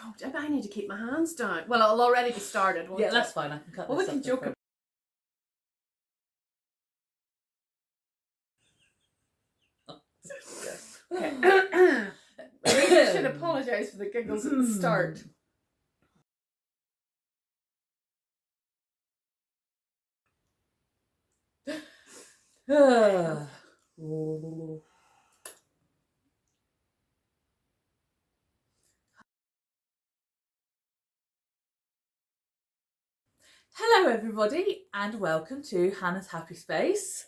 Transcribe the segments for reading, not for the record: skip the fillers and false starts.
Oh, I need to keep my hands down. Well, it'll already be started, won't Yeah, it? that's fine. I can cut Well, this we can off joke the Okay. I should apologise for the giggles at the start. Hello everybody and welcome to Hannah's Happy Space.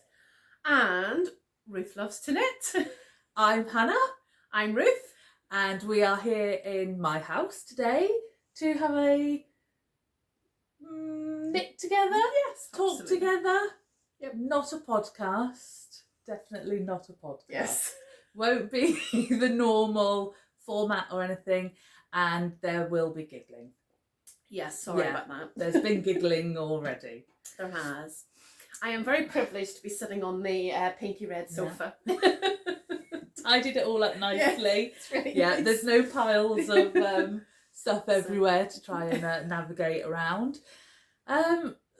And Ruth loves to knit. I'm Hannah. I'm Ruth. And we are here in my house today to have a knit together. Yes, talk absolutely. together. Yep. Not a podcast. Definitely not a podcast. Yes. Won't be the normal format or anything, and there will be giggling. Yes, sorry about that. There's been giggling already. There has. I am very privileged to be sitting on the pinky red sofa. Tidied it all up nicely. It's really nice. There's no piles of stuff everywhere to try and navigate around.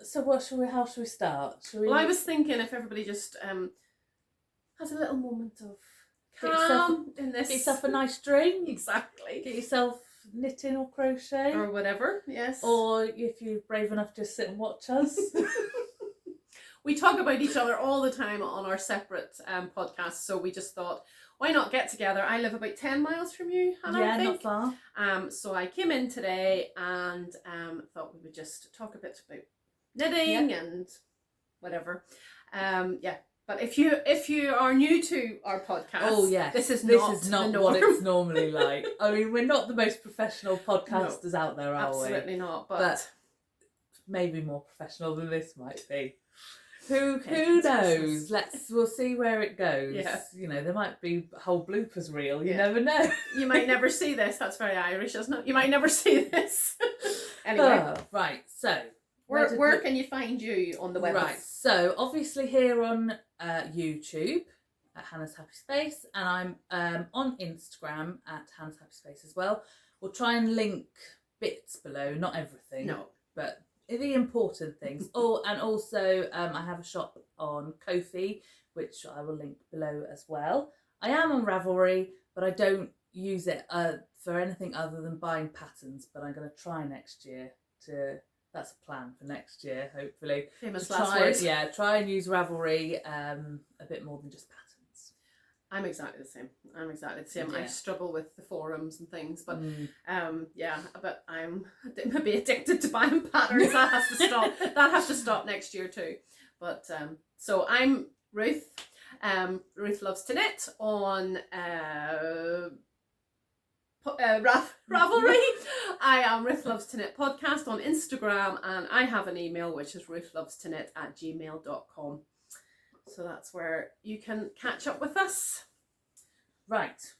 So how shall we start? Well, I was thinking if everybody just has a little moment of calm in this. Get yourself a nice drink. Exactly. Get yourself knitting or crochet. Or whatever, yes. Or if you're brave enough, just sit and watch us. We talk about each other all the time on our separate podcasts, so we just thought, why not get together? I live about 10 miles from you, Hannah, I think. Not far. So I came in today and thought we would just talk a bit about knitting and whatever. But if you are new to our podcast, this is not what it's normally like. I mean, we're not the most professional podcasters out there, are we? Absolutely not. But maybe more professional than this might be. Who knows? We'll see where it goes. Yeah. You know, there might be a whole bloopers reel. You never know. You might never see this. That's very Irish, isn't it? You might never see this. Anyway. Right. So where can you find you on the web? Right. So obviously here on YouTube at Hannah's Happy Space, and I'm on Instagram at Hannah's Happy Space as well. We'll try and link bits below, not everything. No. But the important things. And also I have a shop on Ko-fi, which I will link below as well. I am on Ravelry, but I don't use it for anything other than buying patterns, but I'm going to try next year that's a plan for next year, hopefully. Famous last words. Try and use Ravelry a bit more than just patterns. I'm exactly the same. Yeah. I struggle with the forums and things, but but I'm maybe addicted to buying patterns. That has to stop. That has to stop next year too. But so I'm Ruth. Ruth loves to knit on Ravelry. I am Ruth Loves to Knit podcast on Instagram, and I have an email which is ruthlovestoknit@gmail.com. So that's where you can catch up with us. Right.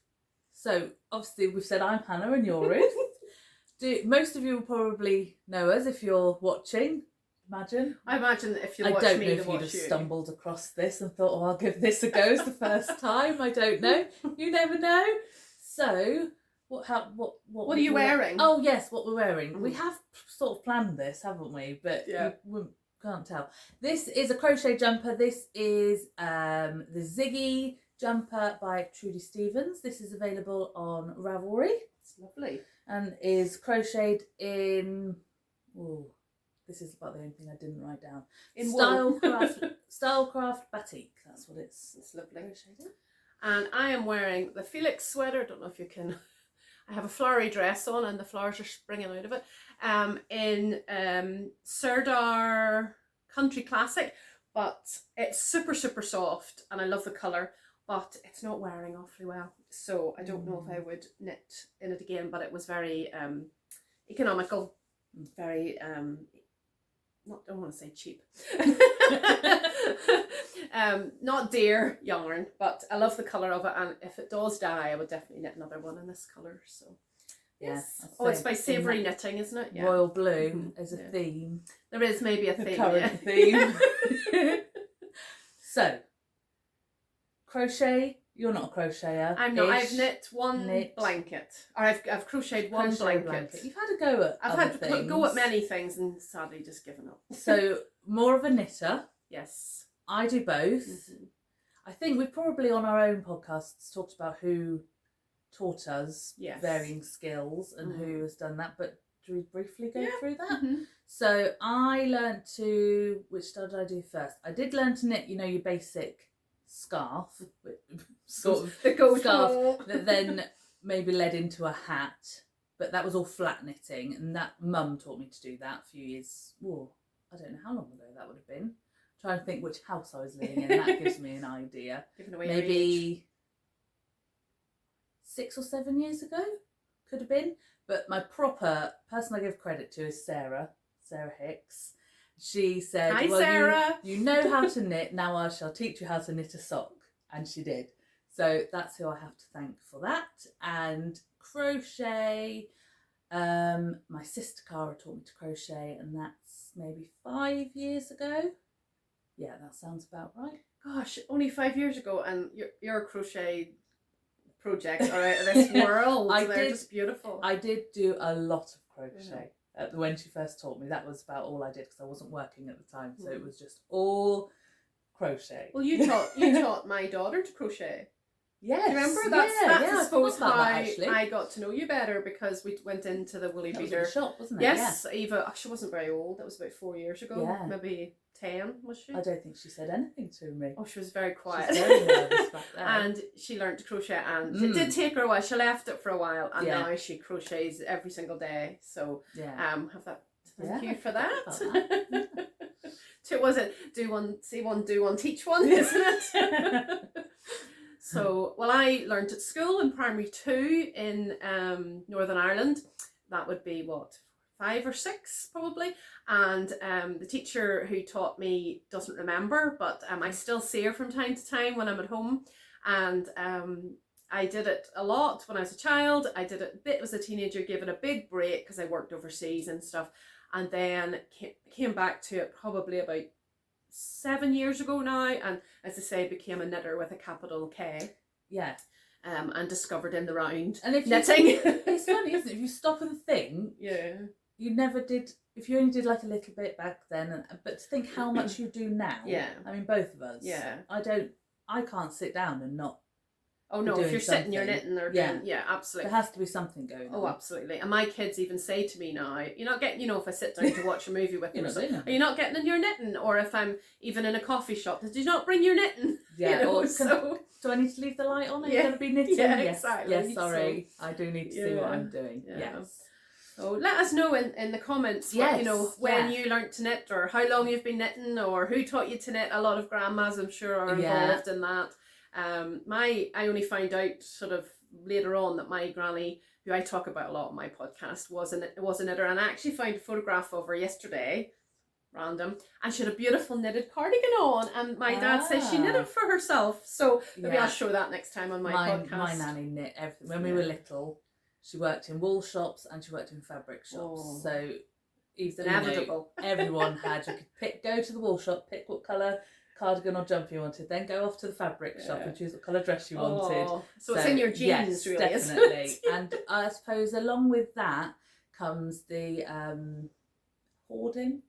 So obviously we've said I'm Hannah and you're Ruth. Most of you will probably know us if you're watching. I imagine that if you watch me, I don't know if you'd have stumbled across this and thought, I'll give this a go. It's the first time. I don't know. You never know. So what are you wearing? Oh yes, what we're wearing. We have sort of planned this, haven't we? But we can't tell. This is a crochet jumper. This is the Ziggy jumper by Trudy Stevens. This is available on Ravelry. It's lovely. And is crocheted in this is about the only thing I didn't write down. In Stylecraft Batik. That's what it's lovely. Crocheted. And I am wearing the Felix sweater. I don't know if you can. I have a flowery dress on and the flowers are springing out of it. In Sirdar Country Classic, but it's super, super soft and I love the colour, but it's not wearing awfully well. So I don't know if I would knit in it again, but it was very economical, very, I don't want to say cheap. Not dear yarn, but I love the colour of it, and if it does die I would definitely knit another one in this colour. So yes. It's by Savoury Knitting, isn't it? Yeah. Royal blue is a theme. There is maybe a theme. Current theme. So crochet You're not a crocheter. I'm not. I've knit one blanket. Or I've crocheted one blanket. You've had a go at I've had to go at many things and sadly just given up. So, more of a knitter. Yes. I do both. Mm-hmm. I think we've probably on our own podcasts talked about who taught us varying skills and who has done that, but do we briefly go through that? Mm-hmm. So I learned to, which did I do first? I did learn to knit, your basic scarf, sort of scarf that then maybe led into a hat, but that was all flat knitting, and that mum taught me to do that a few years, I don't know how long ago that would have been. I'm trying to think which house I was living in, that gives me an idea. Maybe 6 or 7 years ago, could have been. But my proper person I give credit to is Sarah Hicks. She said, "Hi, Sarah. You know how to knit. Now I shall teach you how to knit a sock," and she did. So that's who I have to thank for that. And crochet, my sister Cara taught me to crochet, and that's maybe 5 years ago. Yeah, that sounds about right. Gosh, only 5 years ago, and your crochet projects are out of this world. They're just beautiful. I did do a lot of crochet when she first taught me. That was about all I did because I wasn't working at the time, so it was just all crochet. Well, you taught my daughter to crochet. Yes. Remember that's I suppose how I got to know you better, because we went into the Woolly Beater shop, wasn't it? Yes, yeah. Eva. She wasn't very old. That was about 4 years ago. Yeah. Maybe 10, was she? I don't think she said anything to me. Oh, she was very quiet. She was very nervous back then. And she learned to crochet, and it did take her a while. She left it for a while, and now she crochets every single day. So have that. Thank you for that. So was it do one, see one, do one, teach one, isn't it? So, well, I learned at school in primary 2 in Northern Ireland. That would be 5 or 6 probably. And the teacher who taught me doesn't remember, but I still see her from time to time when I'm at home. And I did it a lot when I was a child. I did it a bit as a teenager, gave it a big break because I worked overseas and stuff. And then came back to it probably about 7 years ago now, and as I say, became a knitter with a capital K. Yeah. And discovered in the round. And if knitting. It's funny, isn't it? If you stop and think, you never did. If you only did like a little bit back then, but to think how much you do now. Yeah. I mean, both of us. Yeah. I can't sit down and not. Oh no! If you're sitting, you're knitting or doing, absolutely. There has to be something going on. Oh, absolutely. And my kids even say to me now, "You're not getting, if I sit down to watch a movie with them, are you not getting in your knitting?" Or if I'm even in a coffee shop, did you not bring your knitting? Yeah. Do I need to leave the light on? Are you going to be knitting? Yeah, yes. Exactly. Yes. Sorry, I do need to see what I'm doing. Yeah. Yes. So let us know in the comments, when you learnt to knit, or how long you've been knitting, or who taught you to knit. A lot of grandmas, I'm sure, are involved in that. I only found out sort of later on that my granny, who I talk about a lot on my podcast, was a knitter, and I actually found a photograph of her yesterday, random, and she had a beautiful knitted cardigan on, and my dad says she knitted for herself, so maybe I'll show that next time on my podcast. My nanny knit everything. When we were little, she worked in wool shops and she worked in fabric shops, so it's inevitable. Everyone had, you could go to the wool shop, pick what colour cardigan or jumper you wanted, then go off to the fabric shop and choose what colour dress you wanted. So it's in your genes, really, definitely. Isn't it? And I suppose along with that comes the hoarding.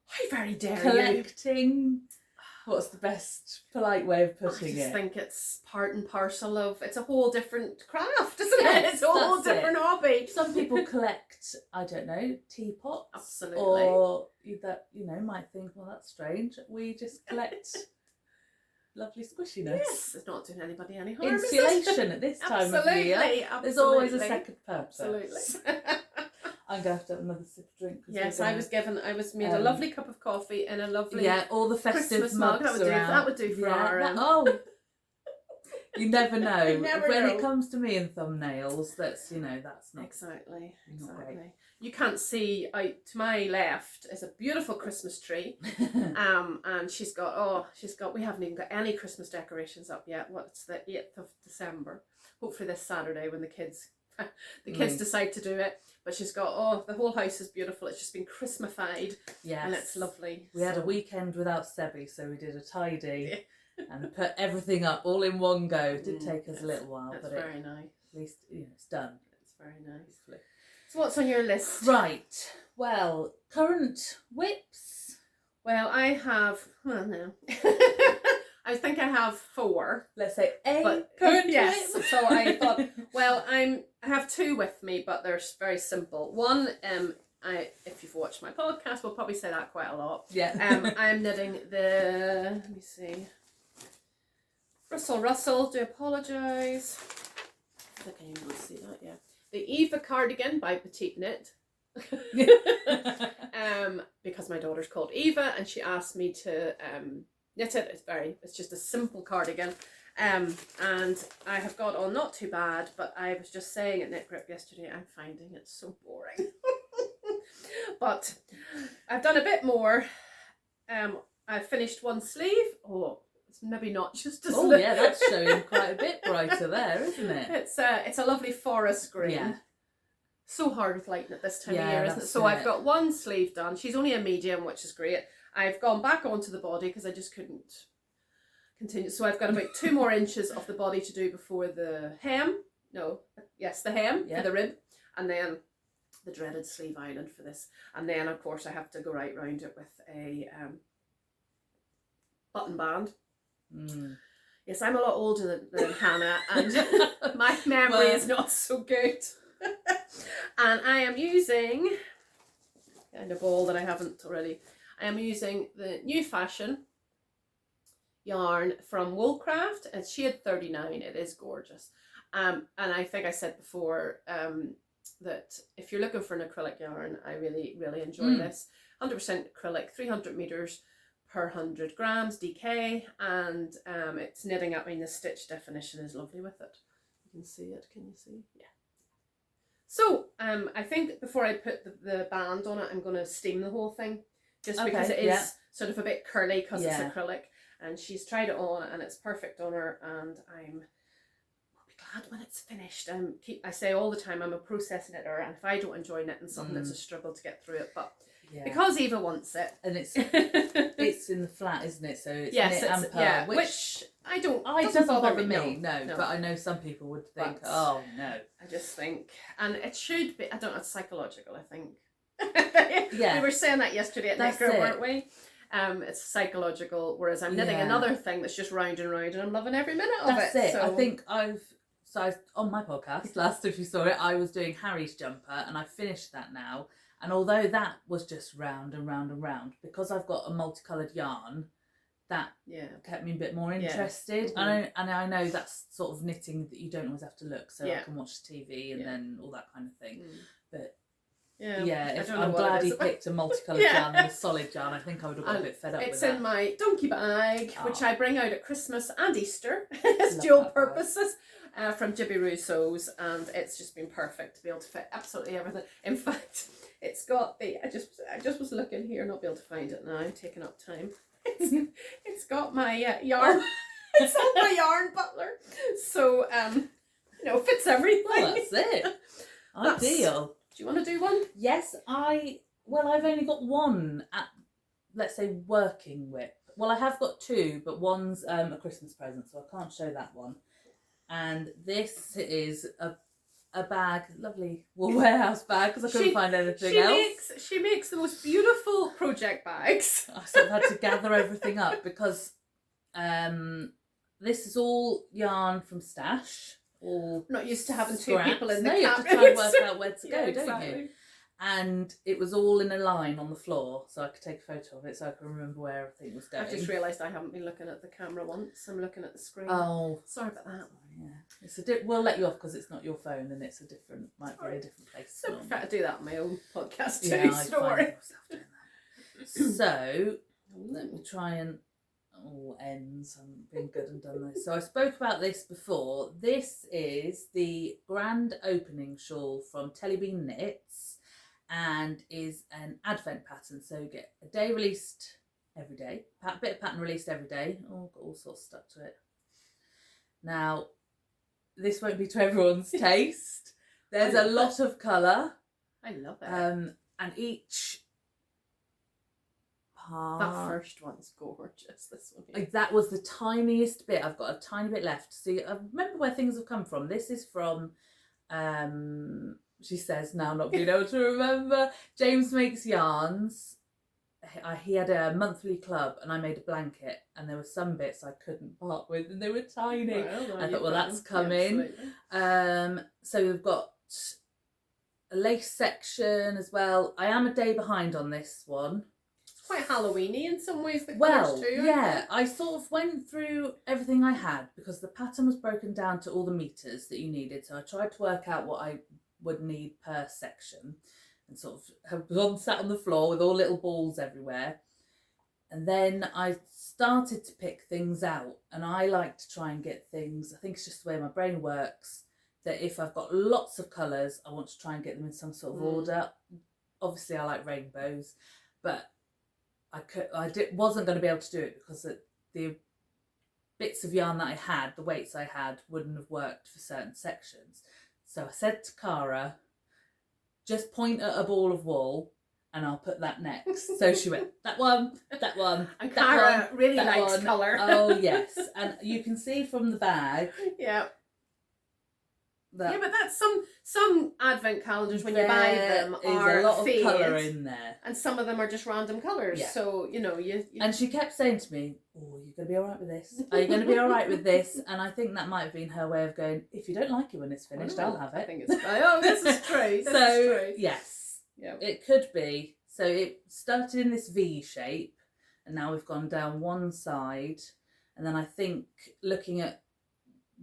How very dare collecting. What's the best polite way of putting it? I just think it's part and parcel of, it's a whole different craft, isn't it? It's a whole different hobby. Some people collect, I don't know, teapots. Absolutely. Or that, might think, well, that's strange. We just collect lovely squishiness. Yes, it's not doing anybody any harm. Insulation at this time of year. Absolutely. There's always a second purpose. Absolutely. I'm going to have another sip of drink. Yes, I was made a lovely cup of coffee and a lovely all the festive Christmas mugs mug. That would do for our you never know. When it comes to me and thumbnails, that's that's not exactly. Great. You can't see out to my left is a beautiful Christmas tree, and she's got we haven't even got any Christmas decorations up yet. What's the 8th of December? Hopefully this Saturday when the kids decide to do it. But she's got, the whole house is beautiful. It's just been Christmasified. Yes. And it's lovely. We had a weekend without Sebby, so we did a tidy. and put everything up all in one go. It did take us a little while, That's but very nice. At least it's done. It's very nice. So what's on your list? Right. Well, current whips. Well, I have. Well, no. I think I have 4. Let's say current yes. whip. So I thought, well, I have 2 with me, but they're very simple. One, if you've watched my podcast, we'll probably say that quite a lot. Yeah. I'm knitting the. Let me see. Russell. Do apologise. I think I can even see that. Yeah. The Eva cardigan by Petite Knit. Because my daughter's called Eva and she asked me to knit it. It's just a simple cardigan, and I have got on not too bad, but I was just saying at Knit Grip yesterday, I'm finding it so boring. But I've done a bit more. I've finished one sleeve. Oh, it's maybe not just a sleeve. Oh yeah, that's showing quite a bit brighter there, isn't it? It's a lovely forest green. Yeah. So hard with lighting at this time of Yeah, year, isn't it? that's So it. I've got one sleeve done. She's only a medium, which is great. I've gone back onto the body because I just couldn't continue. So I've got about 2 more inches of the body to do before the hem. No, yes, the hem for the rib. And then the dreaded sleeve island for this. And then, of course, I have to go right round it with a button band. Mm. Yes, I'm a lot older than Hannah, and my memory is not so good. And I am using, and a ball that I haven't already, I am using the New Fashion yarn from Woolcraft. It's shade 39. It is gorgeous. And I think I said before that if you're looking for an acrylic yarn, I really, really enjoy this. 100% acrylic, 300 meters per 100 grams DK, and it's knitting up. I mean, the stitch definition is lovely with it. You can see it. Can you see? Yeah. So I think before I put the band on it, I'm going to steam the whole thing, just because it is sort of a bit curly because it's acrylic. And she's tried it on and it's perfect on her, and I'll be glad when it's finished. I say all the time I'm a process knitter, and if I don't enjoy knitting something, it's a struggle to get through it. But because Eva wants it, and it's in the flat, isn't it? So it's knit and purl, which I don't. It doesn't bother me. No, but I know some people would think, oh no. I just think, and it should be. I don't know. It's psychological. I think. Yeah, we were saying that yesterday at Knit Grip, weren't we? It's psychological, whereas I'm knitting another thing that's just round and round, and I'm loving every minute of it. That's it. I think on my podcast last, if you saw it, I was doing Harry's jumper, and I finished that now. And although that was just round and round and round, because I've got a multicoloured yarn, that kept me a bit more interested. And I know that's sort of knitting that you don't always have to look, so I can watch TV and then all that kind of thing. But I'm glad he picked a multicoloured yarn and a solid yarn. I think I would have got a bit fed up with that. It's in my donkey bag, which I bring out at Christmas and Easter as dual purposes. From Jibby Russo's, and it's just been perfect to be able to fit absolutely everything. In fact, it's got the I just was looking here, not be able to find it now. I'm taking up time. It's got my yarn. It's on my yarn butler, so fits everything. Well, that's it. Ideal. Do you want to do one? Yes, I've only got one at, let's say, working whip. Well, I have got 2, but one's a Christmas present, so I can't show that one. And this is a bag, lovely wool warehouse bag, because I couldn't find anything else. She makes the most beautiful project bags. I sort of had to gather everything up because this is all yarn from Stash. All not used to having scraps. 2 people in the you have to try and work out where to go, don't you? And it was all in a line on the floor, so I could take a photo of it so I can remember where everything was going. I've just realised I haven't been looking at the camera once. I'm looking at the screen. Oh, sorry about that. Yeah, it's we'll let you off because it's not your phone and it's might be a different place. So I prefer to do that on my own podcast too. Yeah, so don't worry. Doing that. So let me try and ends. I'm being good and done this. So I spoke about this before. This is the grand opening shawl from Tellybean Knits, and is an advent pattern. So you get a day released every day, a bit of pattern released every day. Oh, got all sorts stuck to it. Now, this won't be to everyone's taste. There's a lot of colour. I love it. And each That first one's gorgeous. This one here. That was the tiniest bit. I've got a tiny bit left. See, I remember where things have come from. This is from, she says now not being able to remember, James Makes Yarns. He had a monthly club and I made a blanket and there were some bits I couldn't part with and they were tiny. I thought, well, that's coming. So we've got a lace section as well. I am a day behind on this one. It's quite Halloweeny in some ways, the Well, colours too. yeah, I sort of went through everything I had because the pattern was broken down to all the meters that you needed. So I tried to work out what I would need per section and sort of sat on the floor with all little balls everywhere. And then I started to pick things out and I like to try and get things, I think it's just the way my brain works, that if I've got lots of colours, I want to try and get them in some sort of order. Obviously I like rainbows, but wasn't going to be able to do it because the bits of yarn that I had, the weights I had, wouldn't have worked for certain sections. So I said to Cara, just point at a ball of wool and I'll put that next. So she went, that one. And Cara really likes colour. Oh yes. And you can see from the bag. Yeah. Yeah, but that's some advent calendars when you buy them are a lot fades, of colour in there, and some of them are just random colours. Yeah. So you know you. And she kept saying to me, "Oh, you're gonna be all right with this. Are you gonna be all right with this?" And I think that might have been her way of going, "If you don't like it when it's finished, I'll have it." I think it's oh, this is true. This is true. Yes, yeah, it could be. So it started in this V shape, and now we've gone down one side, and then I think looking at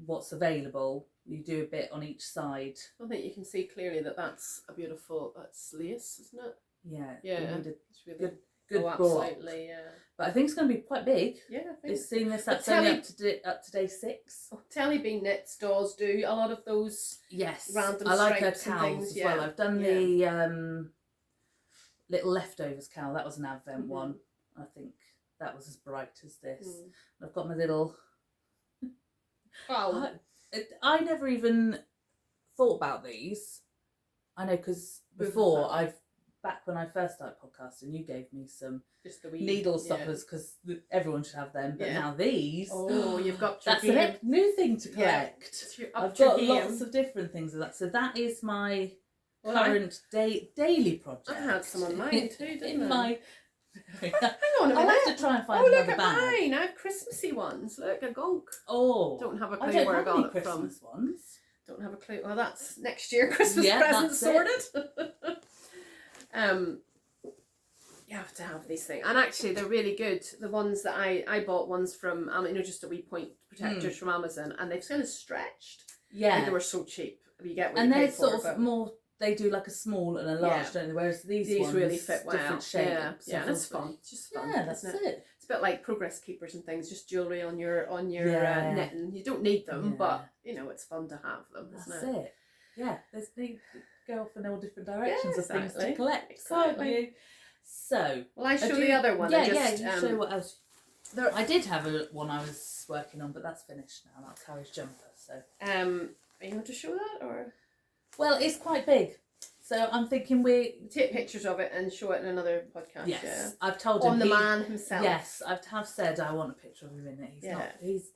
what's available. You do a bit on each side. I think you can see clearly that that's a beautiful, that's lace, isn't it? Yeah. Yeah. It's really good oh, absolutely, yeah. But I think it's going to be quite big. Yeah, I think. It's seeing this, that's only up to day 6. Oh, Telly Bean Knits does do a lot of those random I like her stripes and cows things, as well. I've done the little leftovers cowl. That was an advent one. I think that was as bright as this. I've got my little... Oh, I never even thought about these. I know because before back when I first started podcasting, you gave me some just the needle stoppers because everyone should have them. But now these, you've got that's a new thing to collect. I've got lots of different things of that. So that is my current daily project. I had some on mine too, didn't I? Hang on a minute. I'll have to try and find another look at bag. Mine. I have Christmassy ones. Look, a gonk. Oh, don't have a clue where I got it Christmas from. Ones. Don't have a clue. Well, that's next year Christmas present sorted. You have to have these things, and actually they're really good. The ones that I bought ones from, just a wee point protectors from Amazon, and they've kind of stretched. Yeah, and they were so cheap. You get what and you they're pay for, sort of more. They do like a small and a large, don't they? Whereas these ones really fit well. Different shape. Yeah, and it's fun. It's just fun. Yeah, that's it. It's a bit like progress keepers and things, just jewellery on your knitting. You don't need them, but it's fun to have them, isn't it? That's it. Yeah, there's need to go off in all different directions of things to collect. Exactly. So, well, I show the other one. You show what else. I did have one I was working on, but that's finished now. That's Harry's jumper. So, are you going to show that or? Well, it's quite big, so I'm thinking we take pictures of it and show it in another podcast. Yes, yeah. I've told him on the man himself. Yes, I've said I want a picture of him in it. He's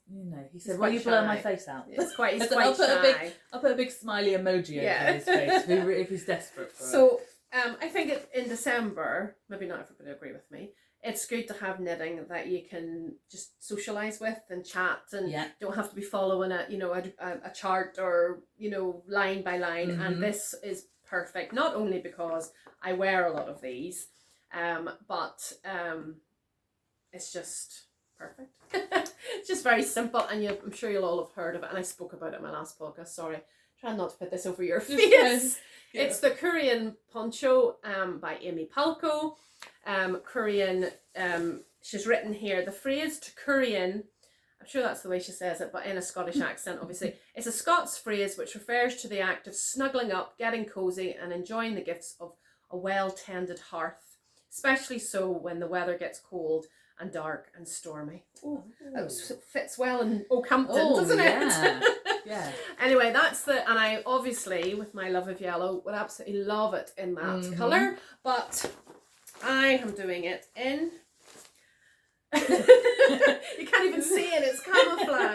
not. He said, "Will you shy. blur my face out?" It's quite. He's quite shy. I'll put a big smiley emoji over his face if he's desperate for it. So, I think in December, maybe not everybody will agree with me. It's good to have knitting that you can just socialise with and chat and don't have to be following a chart or line by line. And this is perfect, not only because I wear a lot of these, but it's just perfect. It's just very simple, and I'm sure you'll all have heard of it, and I spoke about it in my last podcast. Sorry, try not to put this over your face. It's the Korean poncho by Amy Palko. Korean, she's written here the phrase to Korean, I'm sure that's the way she says it, but in a Scottish accent obviously. It's a Scots phrase which refers to the act of snuggling up, getting cosy and enjoying the gifts of a well-tended hearth, especially so when the weather gets cold and dark and stormy. Oh, that fits well in Oakhampton, doesn't it? Yeah. Anyway, and I obviously, with my love of yellow, would absolutely love it in that colour, but I am doing it in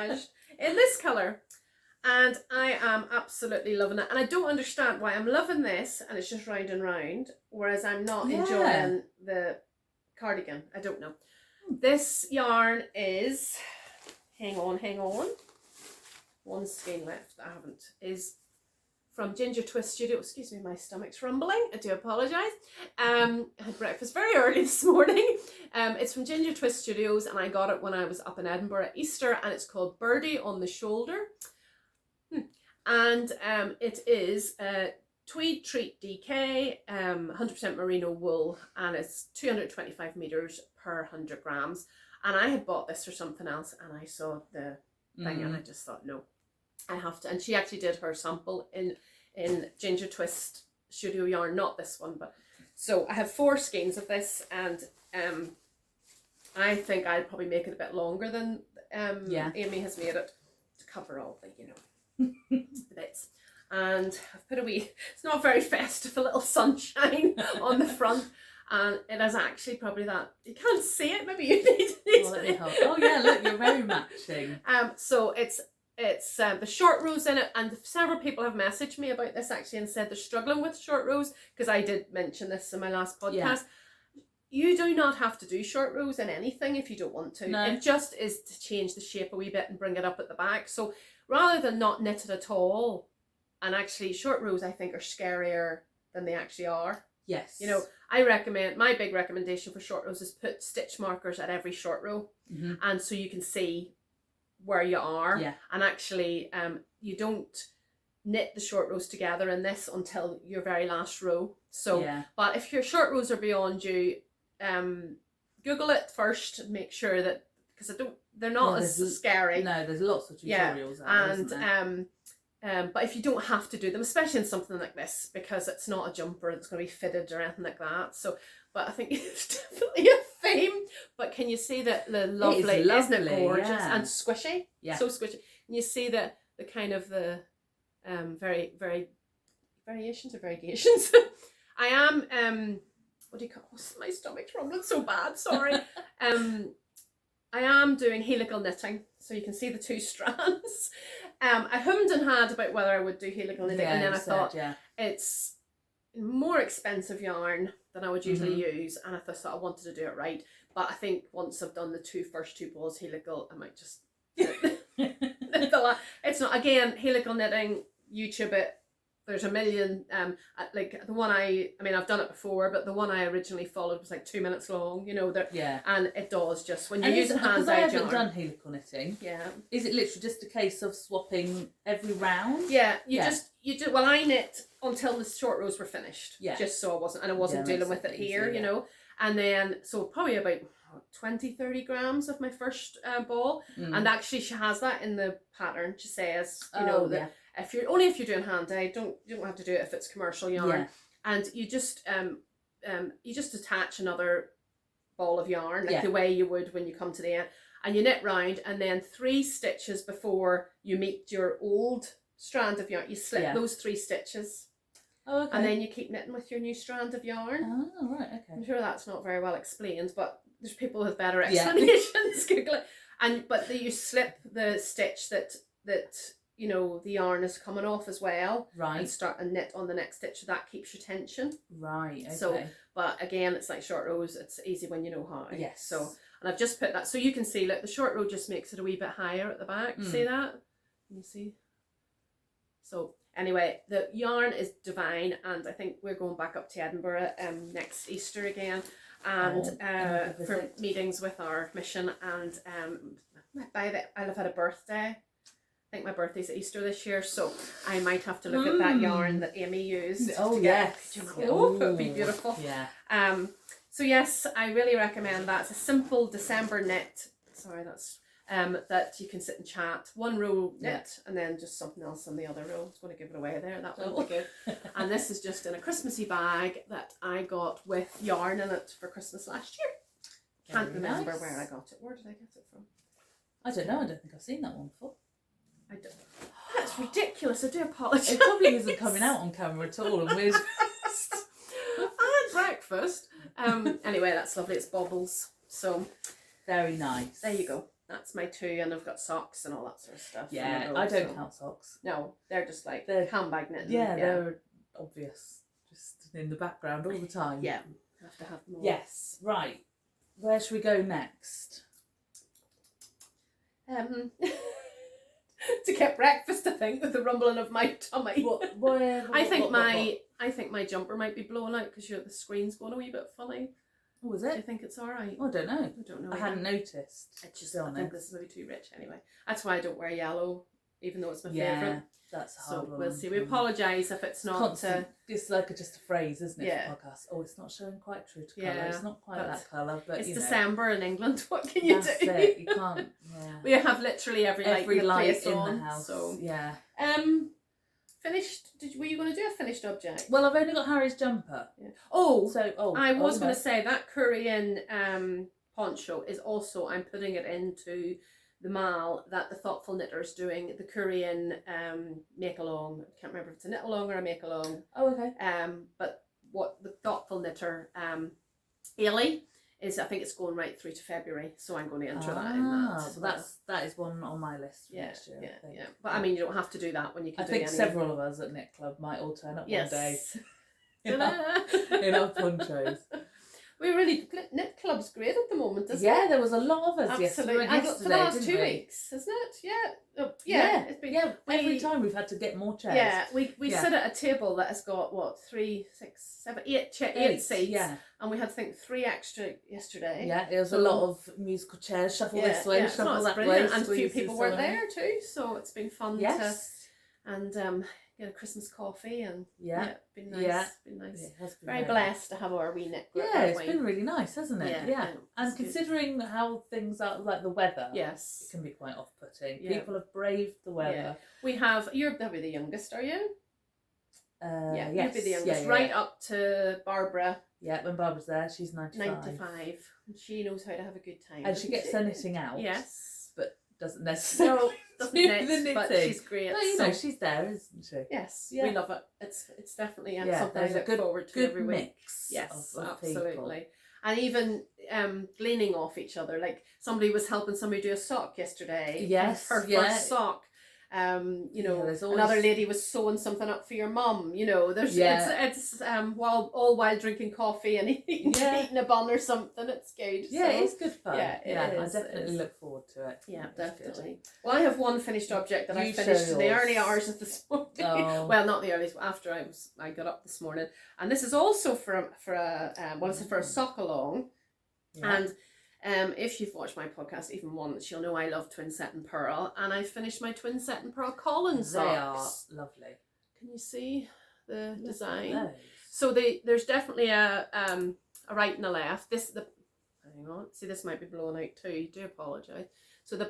camouflaged in this colour. And I am absolutely loving it. And I don't understand why I'm loving this and it's just round and round, whereas I'm not enjoying the cardigan. I don't know. This yarn is, hang on, one skein left that I haven't, is from Ginger Twist Studio. Excuse me, my stomach's rumbling. I do apologise. I had breakfast very early this morning. It's from Ginger Twist Studios and I got it when I was up in Edinburgh at Easter, and it's called Birdie on the Shoulder. And it is Tweed Treat DK, 100% merino wool, and it's 225 meters per 100 grams. And I had bought this for something else, and I saw the thing, and I just thought, no, I have to. And she actually did her sample in Ginger Twist Studio yarn, not this one, but so I have 4 skeins of this, and I think I'd probably make it a bit longer than Amy has made it to cover all the, you know, the bits. And I've put a wee, it's not very festive, a little sunshine on the front, and it is actually probably that, you can't see it, maybe you need it. Oh yeah, look, you're very matching. So it's the short rows in it, and several people have messaged me about this actually and said they're struggling with short rows, because I did mention this in my last podcast. Yeah. You do not have to do short rows in anything if you don't want to. No. It just is to change the shape a wee bit and bring it up at the back. So rather than not knit it at all, and actually short rows I think are scarier than they actually are. Yes. You know, I recommend, my big recommendation for short rows is put stitch markers at every short row, and so you can see where you are. Yeah. And actually you don't knit the short rows together in this until your very last row. So but if your short rows are beyond you, Google it first and make sure that, because they're not as scary. No, there's lots of tutorials out there, and but if you don't have to do them, especially in something like this, because it's not a jumper that's going to be fitted or anything like that. So, but I think it's definitely a theme. But can you see that the lovely, isn't it gorgeous and squishy? Yeah, so squishy. And you see that the kind of the very variations. I am what do you call? Oh, my stomach's rumbling so bad. Sorry. I am doing helical knitting, so you can see the 2 strands. I hummed and had about whether I would do helical knitting, and then I thought it's more expensive yarn than I would usually use, and I thought I wanted to do it right. But I think once I've done the first two balls helical, I might just it's not, again, helical knitting, YouTube it. There's a million, like the one I mean, I've done it before, but the one I originally followed was like 2 minutes long, you know, and it does just, when you're using hand dyed yarn. I haven't done helical knitting. Yeah. Is it literally just a case of swapping every round? Yeah, you do, well, I knit until the short rows were finished, just so I wasn't dealing with it here, you know, and then, so probably about 20-30 grams of my first ball, and actually she has that in the pattern. She says, you know, that if you're doing hand dyed, you don't have to do it if it's commercial yarn, and you just attach another ball of yarn like the way you would when you come to the end, and you knit round, and then 3 stitches before you meet your old strand of yarn, you slip those 3 stitches. Oh, okay. And then you keep knitting with your new strand of yarn. Oh, right, okay. I'm sure that's not very well explained, but there's people with better explanations. Google it. But you slip the stitch that you know the yarn is coming off as well, right? And start and knit on the next stitch, so that keeps your tension. Right. Okay. So, but again, it's like short rows. It's easy when you know how. Yes. So, and I've just put that, so you can see, like the short row just makes it a wee bit higher at the back. See that? Can you see? So anyway, the yarn is divine, and I think we're going back up to Edinburgh next Easter again, and for meetings with our mission, and I'll have had a birthday. I think my birthday's at Easter this year, so I might have to look at that yarn that Amy used. Oh yes. It would be beautiful. Yeah. So yes, I really recommend that. It's a simple December knit. Sorry, that's that you can sit and chat. One row knit, and then just something else on the other row. I was going to give it away there. That won't be good. And this is just in a Christmassy bag that I got with yarn in it for Christmas last year. Can't remember where I got it. Where did I get it from? I don't know. I don't think I've seen that one before. I don't. That's ridiculous. I do apologise. It probably isn't coming out on camera at all, and we're I had breakfast. Anyway, that's lovely. It's baubles. So Very nice. There you go. That's my 2, and I've got socks and all that sort of stuff. Yeah, row, I don't count socks. No, they're just like They're handbag knitting. Yeah, they're obvious, just in the background all the time. Yeah, have to have them all. Yes, right. Where should we go next? To get breakfast, I think, with the rumbling of my tummy. I think my jumper might be blowing out because the screen's going a wee bit funny. Oh, is Do you it? think it's all right? Oh, I don't know. I don't know. I hadn't noticed. I think this is maybe too rich anyway. That's why I don't wear yellow, even though it's my Yeah, favourite. that's a hard So one. we'll see. We apologise if it's not. Constant. It's like just a phrase, isn't it? Yeah. For podcasts. Oh, it's not showing quite true to Yeah, colour. It's not quite that colour, but it's you know, December in England. What can you that's do? it. You can't. Yeah. We have literally every light in the place in on, the house. So yeah. Finished. Were you going to do a finished object? Well, I've only got Harry's jumper. Yeah. I was going to say that Korean poncho is also, I'm putting it into the mall that the Thoughtful Knitter is doing, the Korean make along. I can't remember if it's a knit along or a make along. Oh, okay. But what the Thoughtful Knitter Ailey is, I think it's going right through to February, so I'm going to enter that in that. So that is one on my list for next year. I think. Yeah. But I mean, you don't have to do that when you can. I think several of us at Knit Club might all turn up one day in our ponchos. Knit Club's great at the moment, isn't it? Yeah, there was a lot of us Absolutely. yesterday, For the last 2 weeks, isn't it? Yeah. It's been, every time we've had to get more chairs. Yeah, we sit at a table that has got, 3, 6, 7, 8 seats. Yeah. And we had, I think, 3 extra yesterday. Yeah, it was a lot of musical chairs, shuffle this way, shuffle that way. And a few people were there too, so it's been fun to get a Christmas coffee and it's been nice. Yeah. Been nice. It has been very blessed to have our wee knit group. Yeah, it's been really nice, hasn't it? Yeah. And considering how things are, like the weather, it can be quite off-putting. Yeah. People have braved the weather. Yeah. We have, you're probably the youngest, are you? Yes. You'll be the youngest, right up to Barbara. Yeah, when Barbara's there, she's 95. And she knows how to have a good time. And she gets her knitting out. Yes. But doesn't necessarily doesn't knit, but she's great. But you know, she's there, isn't she? Yes, we love it. It's definitely something I look forward to good every week. Mix yes, of absolutely. People. And even gleaning off each other. Like somebody was helping somebody do a sock yesterday. Yes, her first sock. Another lady was sewing something up for your mum. It's while drinking coffee and eating a bun or something. It's good. Yeah, it's good fun. Yeah, I definitely look forward to it. Yeah, definitely. Well, I have one finished object that I finished in the early hours of this morning. Oh. Well, not the earliest. After I got up this morning, and this is also for a sock along, and. If you've watched my podcast even once, you'll know I love twin set and pearl, and I finished my twin set and pearl collar socks. They are lovely. Can you see the design? So there's definitely a right and a left. Hang on, see, this might be blowing out too. I do apologise. So the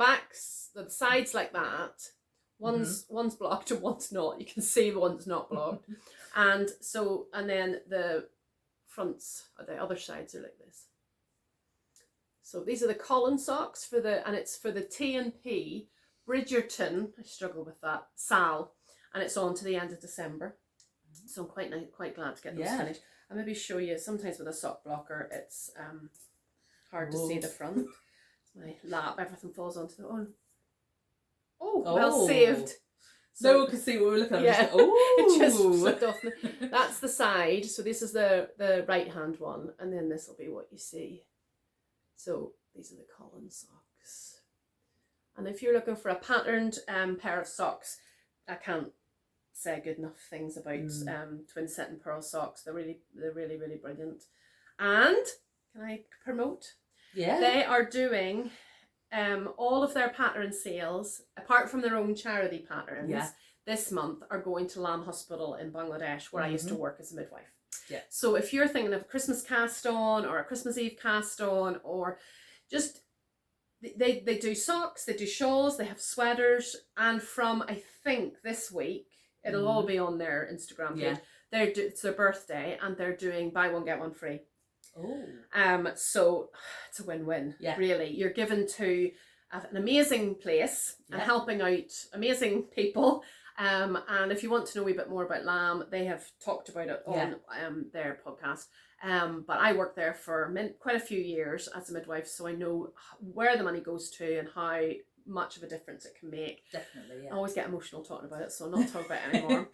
sides like that. One's blocked and one's not. You can see one's not blocked, and then the fronts, the other sides are like this. So these are the Colin socks it's for the T&P Bridgerton. I struggle with that. Sal, and it's on to the end of December. So I'm quite glad to get those finished. I'll maybe show you. Sometimes with a sock blocker, it's hard to see the front. It's my lap. Everything falls onto the well saved. So, no one can see what we're looking at. Yeah, it just slipped off. That's the side. So this is the right hand one, and then this will be what you see. So these are the Colin socks. And if you're looking for a patterned pair of socks, I can't say good enough things about twin set and pearl socks. They're really brilliant. And can I promote? Yeah. They are doing all of their pattern sales, apart from their own charity patterns, this month are going to Lamb Hospital in Bangladesh, where I used to work as a midwife. Yeah. So if you're thinking of a Christmas cast on or a Christmas Eve cast on, or just they do socks, they do shawls, they have sweaters, and from I think this week it'll all be on their Instagram page. It's their birthday and they're doing buy one get one free. Oh. So it's a win-win. Yeah. Really, you're given to an amazing place and helping out amazing people. And if you want to know a wee bit more about Lamb, they have talked about it on their podcast. But I worked there for quite a few years as a midwife, so I know where the money goes to and how much of a difference it can make. Definitely, yeah. I always get emotional talking about it, so I'll not talk about it anymore.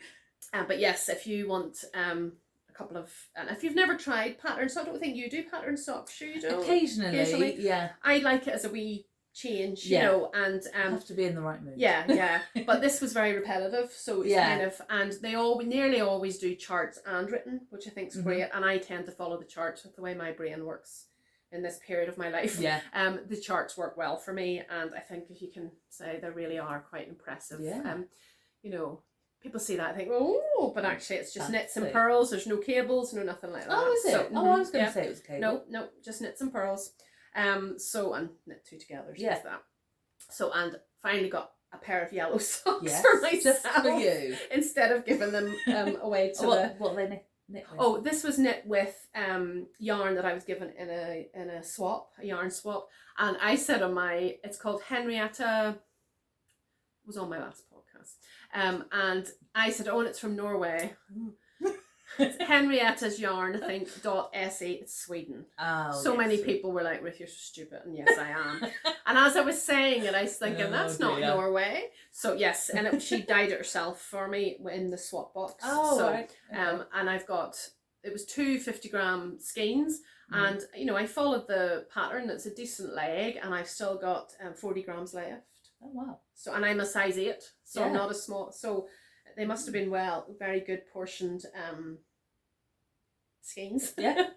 But yes, if you want a couple of, and if you've never tried pattern socks, I don't think you do pattern socks, you do? Occasionally, yeah. I like it as a wee change, you know, and have to be in the right mood. Yeah. But this was very repetitive, so it's kind of, and they nearly always do charts and written, which I think is great. And I tend to follow the charts with the way my brain works in this period of my life. Yeah. The charts work well for me, and I think if you can say they really are quite impressive. Yeah. You know, people see that and think, oh, but actually it's just knits and pearls. There's no cables, no nothing like that. Oh, is it? So, I was going to say it was cable. No, just knits and pearls. So, and knit two together, just that. So, and finally got a pair of yellow socks for myself. Just for you. Instead of giving them away to what they knit with? Oh, this was knit with yarn that I was given in a yarn swap. And I said on it's called Henrietta, was on my last podcast. And I said, and it's from Norway. It's Henrietta's yarn, I think, .se, it's Sweden. Oh, so many people were like, Ruth, you're so stupid. And yes, I am. And as I was saying it, I was thinking, that's not Norway. So yes, and she dyed it herself for me in the swap box. Oh, so, right. Okay. And I've got, it was 2 50-gram skeins. And, you know, I followed the pattern. It's a decent leg. And I've still got 40 grams left. Oh, wow. So, and I'm a size 8. So I'm not a small, so they must have been very good portioned skeins. Yeah.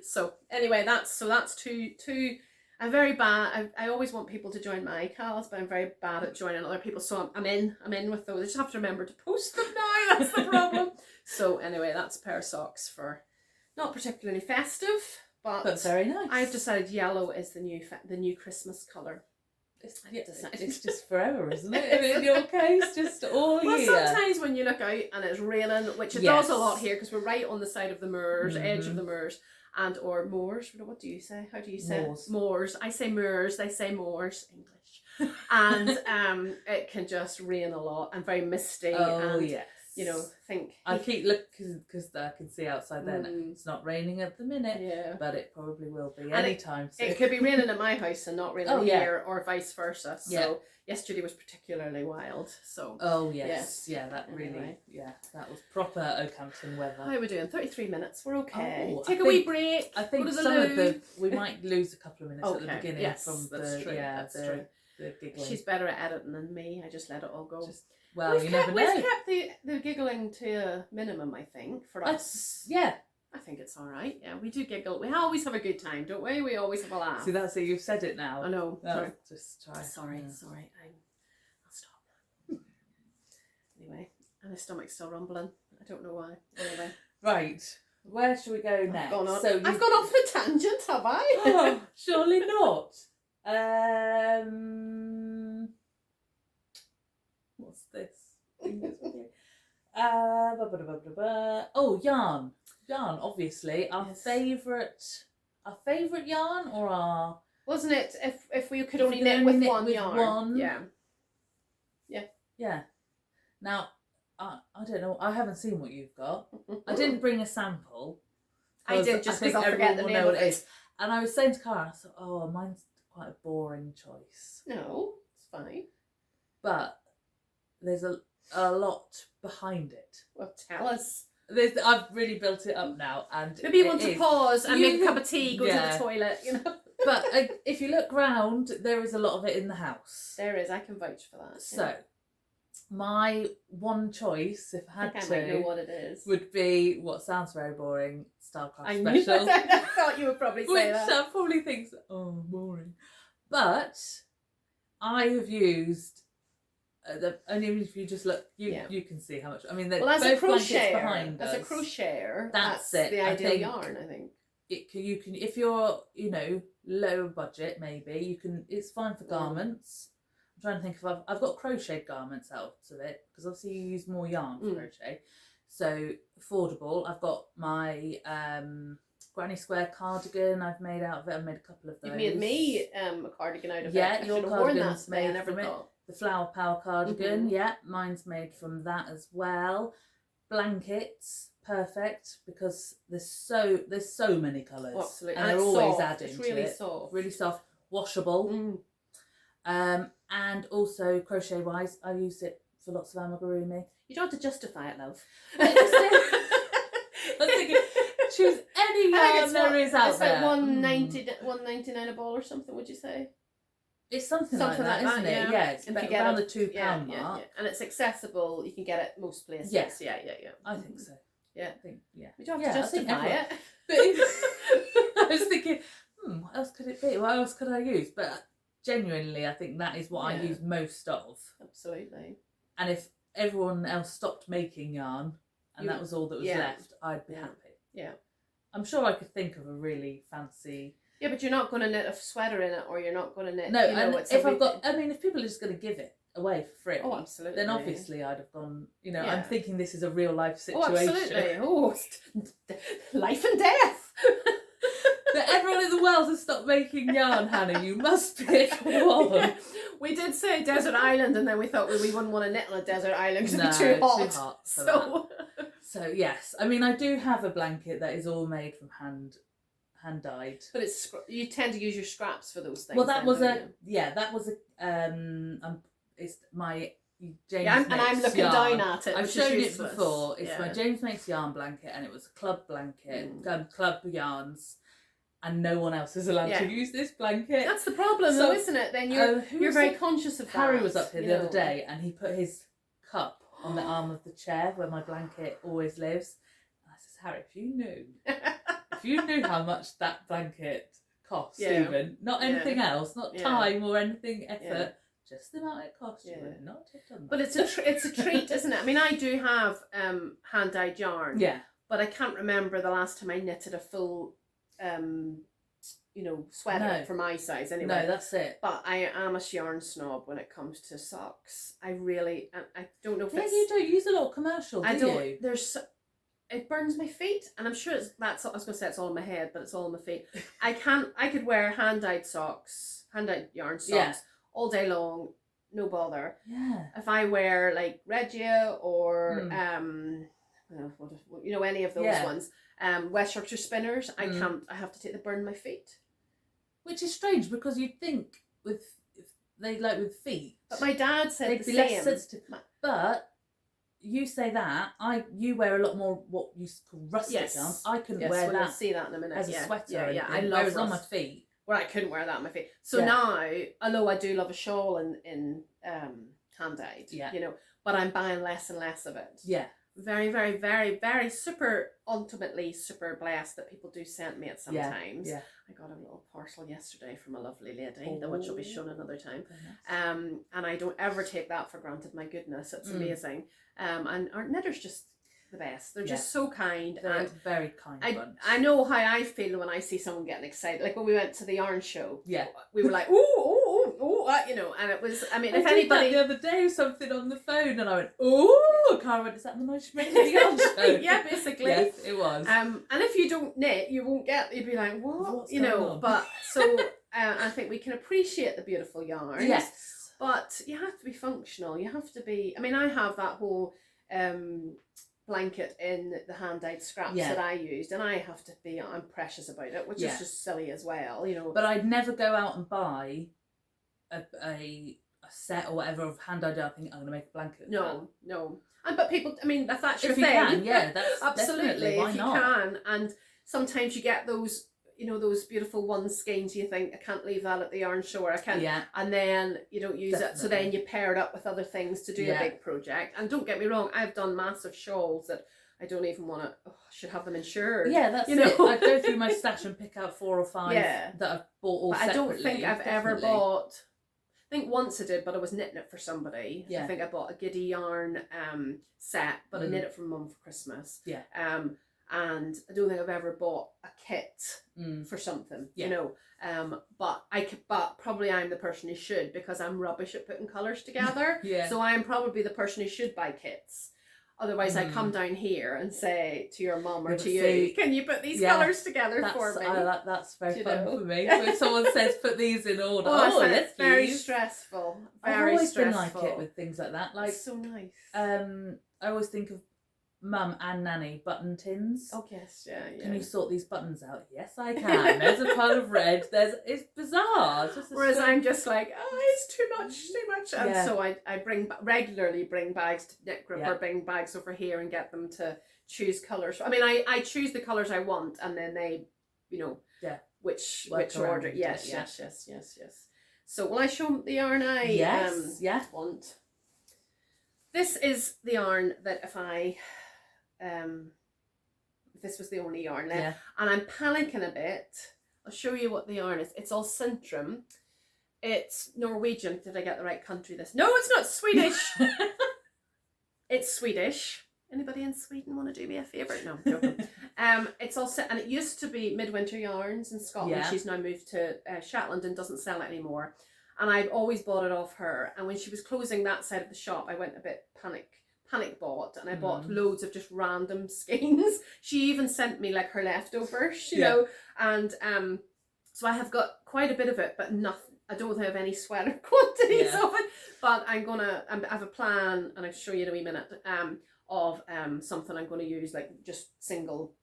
So anyway, that's two. I'm very bad. I always want people to join my cals, but I'm very bad at joining other people. So I'm in with those. I just have to remember to post them now. That's the problem. So anyway, that's a pair of socks for not particularly festive, but very nice. I've decided yellow is the new Christmas colour. It's just forever, isn't it? I mean, in your case, just all year. Well, sometimes when you look out and it's raining, which it does a lot here because we're right on the side of the moors, edge of the moors, or moors. What do you say? How do you say moors? Moors. I say moors. They say moors. English. And it can just rain a lot and very misty. Oh, and, yes. You know, I keep looking because I can see outside there. It's not raining at the minute, but it probably will be anytime soon. It could be raining at my house and not raining here, or vice versa. So yesterday was particularly wild. So that really that was proper Oakhampton weather. How are we doing? 33 minutes. We're okay. Take a wee break. I think we might lose a couple of minutes at the beginning from the the giggling. She's better at editing than me. I just let it all go. We've kept the giggling to a minimum, I think, for us. I think it's all right. Yeah, we do giggle. We always have a good time, don't we? We always have a laugh. See, that's it. You've said it now. I know. Sorry. Just try. Sorry. I'll stop. Anyway, and my stomach's still rumbling. I don't know why. Anyway. Right. Where shall we go next? I've gone off on a tangent, have I? Oh, surely not. What's this? Oh, yarn. Yarn, obviously. Our favourite yarn, or our... Wasn't it if we could only knit with one yarn? Yeah. Now, I don't know. I haven't seen what you've got. I didn't bring a sample. I did, just because I forget the name of it. And I was saying to Cara, I thought, mine's quite a boring choice. No, it's fine. But there's a lot behind it. Well, tell us. I've really built it up now, and maybe you want to pause and make a cup of tea, go to the toilet, you know. But if you look round, there is a lot of it in the house. There is. I can vouch for that. So, my one choice, if I had to, know what it is, would be what sounds very boring, Starcraft I Special. I thought you would probably say that. Which probably thinks, boring. But I have used. Only if you just look, you can see how much. I mean, as both a blankets crocheter, behind us. As a crocheter, that's the ideal yarn, I think. You can if you're lower budget, maybe you can. It's fine for garments. I'm trying to think if I've got crocheted garments out of it, because obviously you use more yarn for crochet, so affordable. I've got my granny square cardigan I've made out of it. I've made a couple of those. You made me a cardigan out of it. Yeah, your cardigan's made from it. Thought. The Flower Power cardigan, mine's made from that as well. Blankets, perfect because there's so many colours. Oh, absolutely. And they're it's always soft. adding It's really to it. soft. Really soft, washable. And also crochet wise, I use it for lots of amigurumi. You don't have to justify it, love. I was thinking, choose any yarn there is out there. It's like $1.99 a ball or something, would you say? It's something like that, isn't it? Yeah, it's around the £2 mark. Yeah. And it's accessible. You can get it most places. Yeah. I think so. Yeah. You don't have to justify it. But I was thinking, what else could it be? What else could I use? But genuinely, I think that is what I use most of. Absolutely. And if everyone else stopped making yarn and that was all that was left, I'd be happy. Yeah. I'm sure I could think of a really fancy... Yeah, but you're not going to knit a sweater in it, or you're not going to knit... No, and if people are just going to give it away for free, oh, absolutely, then obviously I'd have gone, I'm thinking this is a real life situation. Oh, absolutely. Oh, life and death. That everyone in the world has stopped making yarn, Hannah. You must pick one. Yeah. We did say desert island, and then we thought we wouldn't want to knit on a desert island because it'd be too hot. So yes, I mean, I do have a blanket that is all made from hand dyed. But you tend to use your scraps for those things. Well, that was it's my James and I'm looking yarn. down at it. I've shown it before. It's my James Makes yarn blanket, and it was a club blanket, club yarns. And no one else is allowed to use this blanket. That's the problem, though, isn't it? Then you're very conscious of that. Harry was up here the other day, and he put his cup on the arm of the chair where my blanket always lives. And I says, Harry, if you knew how much that blanket cost, even not anything else, not time or anything effort, just the amount it cost, you would not have done that. But it's a treat, isn't it? I mean, I do have hand dyed yarn. Yeah. But I can't remember the last time I knitted a full. Sweater for my size anyway. No, that's it. But I am a yarn snob when it comes to socks. I don't know if it's... you don't use a lot of commercial, do you? It burns my feet, and I'm sure I was going to say it's all in my head, but it's all in my feet. I could wear hand-dyed yarn socks all day long, no bother. Yeah. If I wear like Regia or any of those ones, West Yorkshire spinners, I have to take the burn my feet. Which is strange because you'd think with feet. But my dad said they'd be less sensitive. But you say that you wear a lot more what you call rustic yarn. I couldn't wear that. See that in a minute. As a sweater. Yeah, I love it on my feet. Well, I couldn't wear that on my feet. So now, although I do love a shawl in hand dyed, but I'm buying less and less of it. Yeah. Very, very, very, very ultimately super blessed that people do send me it sometimes. Yeah. I got a little parcel yesterday from a lovely lady, which will be shown another time. Nice. And I don't ever take that for granted. My goodness, it's amazing. And our knitters just the best. They're just so kind. They're a very kind bunch. I know how I feel when I see someone getting excited. Like when we went to the yarn show. Yeah. We were like, ooh, and it was, I mean, if anybody... the other day something on the phone and I went, ooh, Cara went, is that the noise you made at the yarn show? Yeah, basically. Yes, it was. And if you don't knit, you'd be like, what? But so I think we can appreciate the beautiful yarns. Yes. But you have to be functional. You have to be, I mean, I have that whole blanket in the hand-dyed scraps that I used, and I have to be, I'm precious about it, which is just silly as well, But I'd never go out and buy a set or whatever of hand-dyed yarn thinking I'm going to make a blanket. No. But people, I mean, that's your if thing. You can, that's absolutely. Why if not? You can, and sometimes you get those, those beautiful one skeins. You think I can't leave that at the yarn show, or I can't, and then you don't use it. So then you pair it up with other things to do a big project. And don't get me wrong, I've done massive shawls that I don't even want to. Should have them insured. Yeah, that's it. I'd go through my stash and pick out 4 or 5 that I've bought all separately. I don't think I've ever bought. I think once I did, but I was knitting it for somebody. Yeah. I think I bought a Giddy yarn set, but I knit it for Mum for Christmas. Yeah. And I don't think I've ever bought a kit for something. But probably I'm the person who should, because I'm rubbish at putting colours together. So I'm probably the person who should buy kits. Otherwise, I come down here and say to your mum or to you, can you put these colours together for me? That's very fun for me. When someone says, put these in order. It's very stressful. I've always been like it with things like that. Like, it's so nice. I always think of Mum and Nanny button tins. Oh yes, yeah. Can you sort these buttons out? Yes, I can. There's a pile of red. It's bizarre. It's just Whereas I'm just like, oh, it's too much. And Yeah. so I regularly bring bags to Knit Group, Yeah. or bring bags over here and get them to choose colours. I mean, I choose the colours I want, and then they, you know, Yeah. which Work around order. it, Yes, yeah. yes. So will I show 'em the yarn I yeah. want? This is the yarn that if this was the only yarn left, Yeah. and I'm panicking a bit. I'll show you what the yarn is. It's all Centrum. It's Norwegian. Did I get the right country? No, it's not Swedish. It's Swedish. Anybody in Sweden want to do me a favour? No, I'm joking. It's all set, and it used to be Midwinter Yarns in Scotland. Yeah. She's now moved to Shetland and doesn't sell it anymore. And I've always bought it off her. And when she was closing that side of the shop, I went a bit panic bought, and I bought loads of just random skeins. She even sent me like her leftovers, you know. And so I have got quite a bit of it, but nothing. I don't have any sweater quantities of it. But I have a plan, and I'll show you in a wee minute. Of something I'm going to use, like just single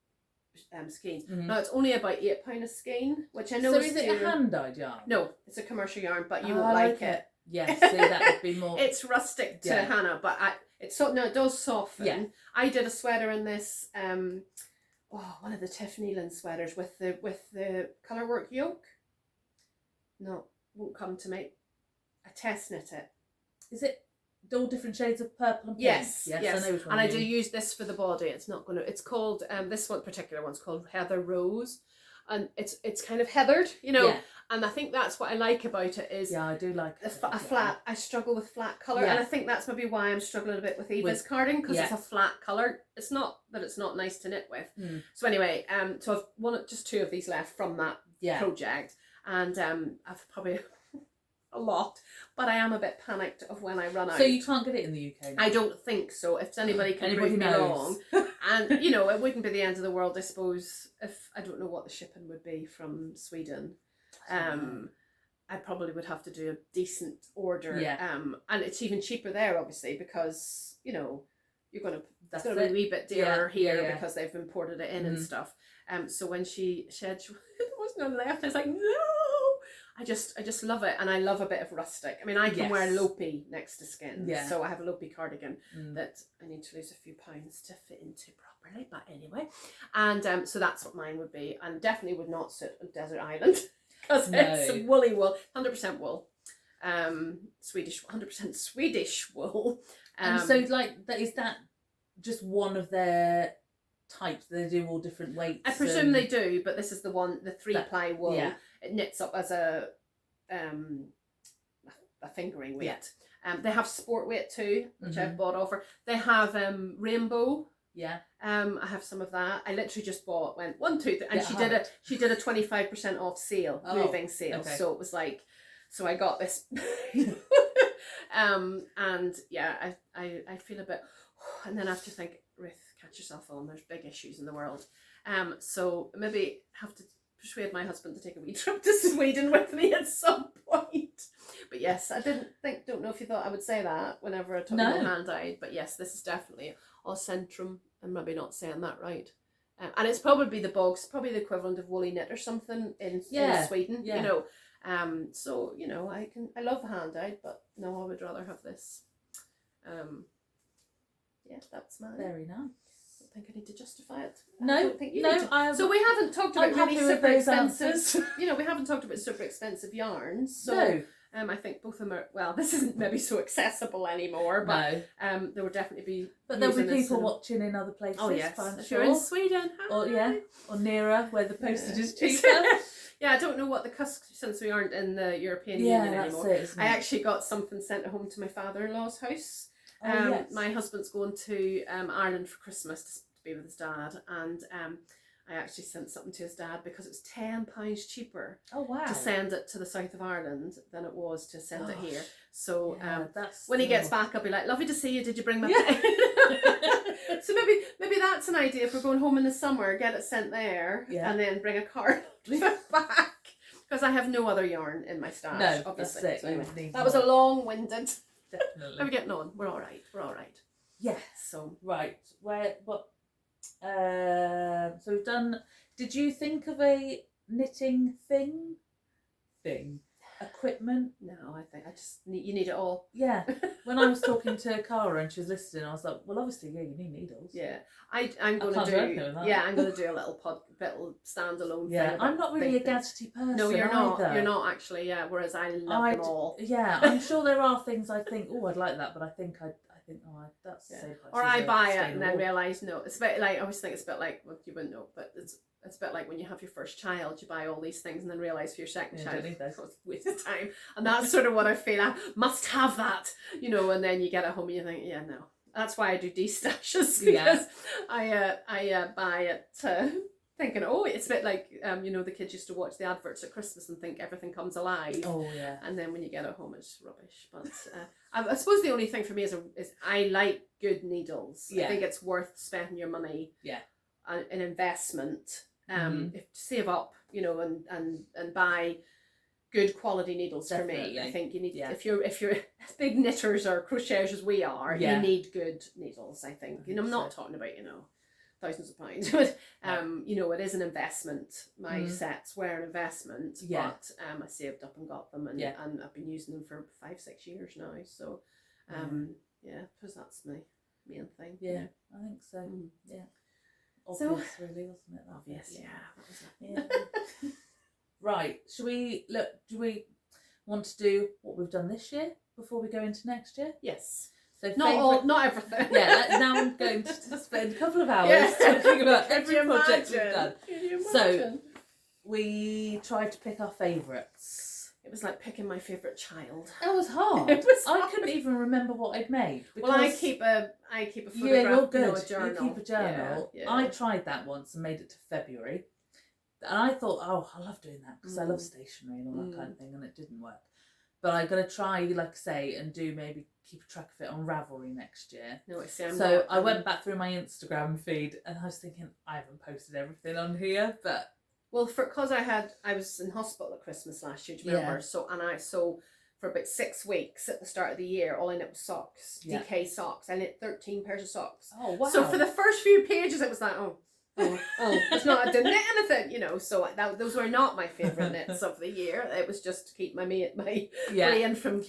skeins. Now it's only about £8 a skein, which I know. So is it a hand-dyed yarn? No, it's a commercial yarn, but you won't like it. Yes, see, that would be more. It's rustic to Hannah, but it does soften. Yeah. I did a sweater in this one of the Tiffany linen sweaters with the colour work yoke. No, won't come to me. I test knit it. Is it all different shades of purple and pink? Yes. I know which one. And I do use this for the body. It's called this one particular one's called Heather Rose, and it's kind of heathered, you know. Yeah. And I think that's what I like about it is I do like a flat. I struggle with flat colour, and I think that's maybe why I'm struggling a bit with Eva's carding, because it's a flat colour. It's not that it's not nice to knit with. So anyway, so I've just 2 of these left from that project, and I've probably a lot, but I am a bit panicked of when I run out. So you can't get it in the UK now? I don't think so. If anybody can prove me wrong, and you know, it wouldn't be the end of the world, I suppose. If I don't know what the shipping would be from Sweden, I probably would have to do a decent order. And it's even cheaper there, obviously, because you know you're gonna it's gonna be a wee bit dearer here because they've imported it in and stuff. So when she said there was none left, I was like, no. I just love it, and I love a bit of rustic. I mean, I can wear Lopi next to skin, so I have a Lopi cardigan that I need to lose a few pounds to fit into properly. But anyway, and so that's what mine would be, and definitely would not suit a desert island because it's woolly wool, 100% wool, Swedish, 100% Swedish wool. And so, like, is that just one of their types? They do all different weights. I presume they do, but this is the 3-ply wool. Yeah. It knits up as a fingering weight. They have sport weight too, which I've bought over. They have rainbow. Yeah. I have some of that. I literally just went 1, 2, 3, and she did a 25% off sale, moving sale. Okay. So it was like, so I got this, and yeah, I feel a bit, and then I have to think, Ruth, catch yourself on. There's big issues in the world. So maybe have to persuade my husband to take a wee trip to Sweden with me at some point. But yes, I don't know if you thought I would say that whenever I took my hand out, but yes, this is definitely all Centrum. I'm maybe not saying that right. And it's probably the bogs, probably the equivalent of woolly knit or something in Sweden, you know. So, you know, I love the hand out, but no, I would rather have this. Yeah, that's mine. Very nice. I think I need to justify it. No, I don't think you need to. So we haven't talked about really super expensive. You know, we haven't talked about super expensive yarns. So I think both of them are. Well, this isn't maybe so accessible anymore, but there would definitely be. But there'll be people watching in other places. Oh yes, if you're in Sweden, or nearer where the postage is cheaper. Yeah, I don't know what since we aren't in the European Union anymore. I actually got something sent home to my father-in-law's house. My husband's going to Ireland for Christmas to be with his dad, and I actually sent something to his dad because it was £10 cheaper to send it to the south of Ireland than it was to send it here. So when he gets back, I'll be like, lovely to see you, did you bring my So maybe that's an idea. If we're going home in the summer, get it sent there and then bring a card back, because I have no other yarn in my stash. Obviously. That's it. So anyway, that was a long-winded. Definitely. How are we getting on? We're all right. Yes. So Right. What? So we've done. Did you think of a knitting thing? Equipment? no, I think you need it all. Yeah. When I was talking to Cara and she was listening, I was like, well, obviously, yeah, you need needles. Yeah, I'm going can't to do anything with that. Yeah, I'm going to do a little standalone Yeah, thing. I'm not really a things. gadgety person. No, you're not. either. You're not actually. Yeah, whereas I love them all. Yeah, I'm sure there are things I think, oh, I'd like that, but I think that's the same price. Or I buy it and then realise no. It's a bit like I always think it's a bit like well, you wouldn't know, but it's a bit like when you have your first child, you buy all these things and then realise for your second child, don't need those. it's a waste of time. And that's sort of what I feel. I must have that, and then you get it home and you think, yeah, no. That's why I do de-stashes because I buy it thinking, oh, it's a bit like the kids used to watch the adverts at Christmas and think everything comes alive. Oh yeah. And then when you get it home, it's rubbish. But I suppose the only thing for me is I like good needles. Yeah. I think it's worth spending your money. Yeah. An investment. If save up, and buy good quality needles. Definitely. For me. I think you need if you're as big knitters or crocheters as we are, you need good needles. I think. I'm not talking about thousands of pounds, but it is an investment. My sets were an investment, but I saved up and got them, and I've been using them for 5-6 years now. So, because that's my main thing. Yeah, I think so. Yeah. Obvious, really, wasn't it? Obvious, yeah. That was Yeah. Right. Do we want to do what we've done this year before we go into next year? Yes. So not everything. Yeah. Now I'm going to spend a couple of hours talking about every project we've done. Can you imagine? So we tried to pick our favourites. It was like picking my favourite child. That was hard. I couldn't even remember what I'd made. Well, I keep a photograph. Yeah, you're good. A journal. You keep a journal. Yeah. I tried that once and made it to February, and I thought, oh, I love doing that because I love stationery and all that kind of thing, and it didn't work. But I'm gonna try, like I say, and keep a track of it on Ravelry next year. No, I went back through my Instagram feed and I was thinking I haven't posted everything on here, but. Well, because I was in hospital at Christmas last year, do you remember? Yeah. So for about 6 weeks at the start of the year, all I knit was socks, DK socks. I knit 13 pairs of socks. Oh wow! So for the first few pages, it was like, it's not. I didn't knit anything, So those were not my favourite knits of the year. It was just to keep my brain from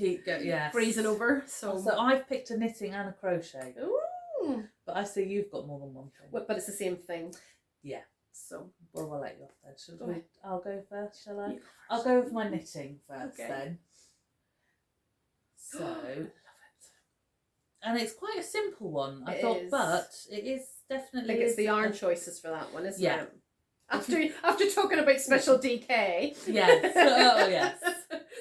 freezing over. So I've picked a knitting and a crochet. Ooh! But I see you've got more than one thing. But it's the same thing. Yeah. So we'll let you off then. I'll go first, shall I? I'll go with my knitting first then. So, love it. And it's quite a simple one, I thought, but it is definitely. It's the yarn choices for that one, isn't it? After talking about special DK. Yes. Oh yes.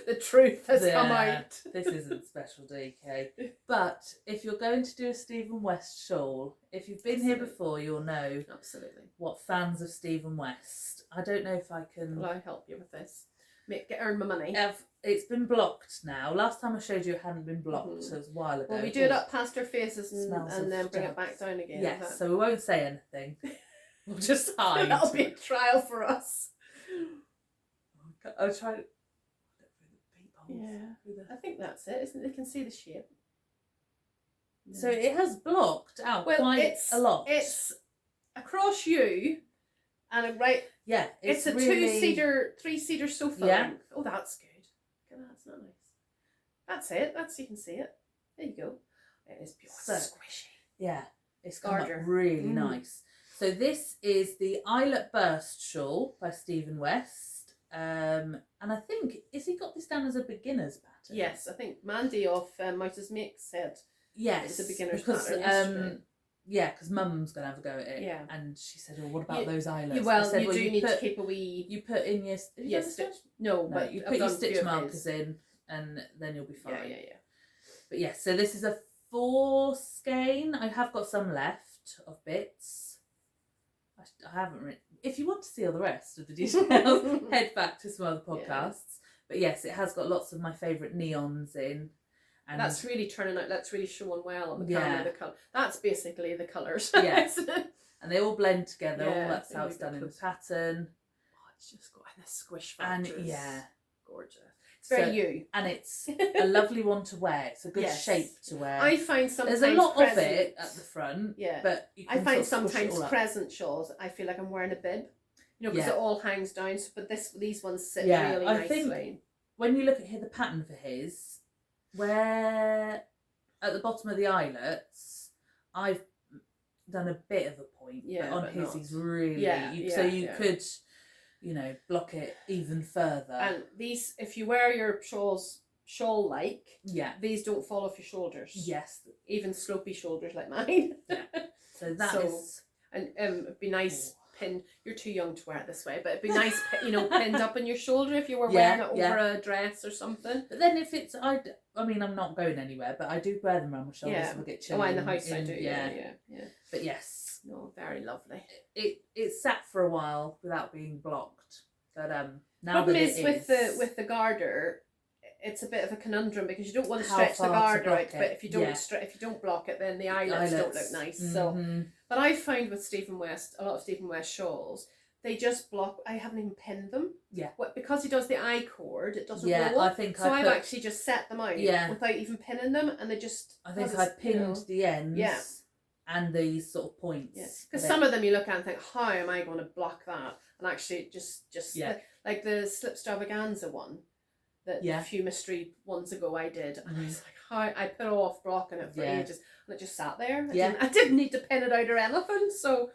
The truth has come out. This isn't special DK. But if you're going to do a Stephen West shawl, if you've been here before, you'll know what fans of Stephen West. I don't know if I can. Will I help you with this? Earn my money. It's been blocked now. Last time I showed you it hadn't been blocked, so it was a while ago. Well, we do it up past our faces and then bring it back down again. Yes, so we won't say anything. We'll just hide. That'll be a trial for us. I'll try to. Yeah, I think that's it, isn't it? They can see the shape. So it has blocked out quite a lot. It's across you and a right. Yeah, it's a really... 3-seater sofa length. Oh, that's good. Look at that, it's not nice. That's it. You can see it. There you go. It is beautiful. So, squishy. Yeah, it's come up really nice. So this is the Eyelet Burst shawl by Stephen West. And I think, has he got this down as a beginner's pattern? Yes, I think Mandy off Mouse's Make said it's a beginner's pattern yesterday. Yeah, because Mum's going to have a go at it. Yeah. And she said, oh, what about those eyelets? Well, said, you need to keep a wee... You put in your... stitch? No, but you put your stitch markers in and then you'll be fine. Yeah. But yes, so this is a 4 skein. I have got some left of bits. I haven't written... If you want to see all the rest of the details, head back to some other podcasts. Yeah. But yes, it has got lots of my favourite neons in. And that's really turning out, that's really showing well on the camera, the colour. That's basically the colours. Yes. And they all blend together. All that's how it's done in the pattern. Oh, it's just got this squish factor. And gorgeous. It's very you. And it's a lovely one to wear. It's a good Yes. shape to wear. I find sometimes there's a lot of it at the front. Yeah. But you can I find sort of squish it sometimes all up. crescent shawls, I feel like I'm wearing a bib. You know, because Yeah. it all hangs down. But these ones sit Yeah, really I nicely. think when you look at the pattern for his, where at the bottom of the eyelets, I've done a bit of a point, Yeah, but on but his not. he's really Yeah, so you yeah. could, you know, block it even further. And these, if you wear your shawls shawl-like, yeah, these don't fall off your shoulders. yes, Even slopey shoulders like mine. Yeah. So that is, and it'd be nice pinned. You're too young to wear it this way, but it'd be nice, you know, pinned up on your shoulder if you were wearing it over a dress or something. But then if it's, I mean, I'm not going anywhere, but I do wear them around my shoulders if I get chilly. Oh, in the house I do. Yeah. Yeah. But yes, No, very lovely. It sat for a while without being blocked, but now Problem that is with the garter, it's a bit of a conundrum because you don't want to stretch the garter out, but if you don't if you don't block it, then the eyelets don't look nice. So, but I find with Stephen West, a lot of Stephen West shawls, they just block. I haven't even pinned them. Yeah. Because he does the eye cord, it doesn't Yeah, roll. I think so. I've actually just set them out without even pinning them, and they just. I think I pinned the ends. Yeah. And these sort of points. Yes, because some of them you look at and think, how am I going to block that? And actually, just like the Slipstravaganza one that a few mystery ones ago I did, and I was like, how I put off blocking it for ages, and it just sat there. I didn't need to pin it out or anything. So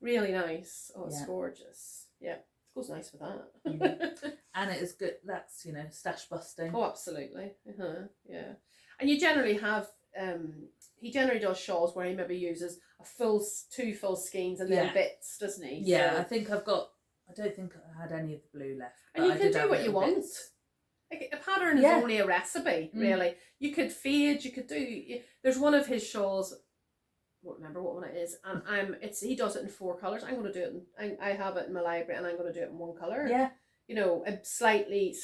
really nice. Oh, it's gorgeous. Yeah, it goes nice with that. And it is good. That's, you know, stash busting. Oh, absolutely. Yeah, and you generally have. He generally does shawls where he maybe uses two full skeins and then bits, doesn't he? Yeah, so, I don't think I had any of the blue left. And you can do what you want. Like, a pattern is only a recipe, really. You could fade, you could do. There's one of his shawls. I won't remember what one it is, and he does it in 4 colours. I'm going to do it. I have it in my library, and I'm going to do it in 1 colour. Yeah. You know, a slightly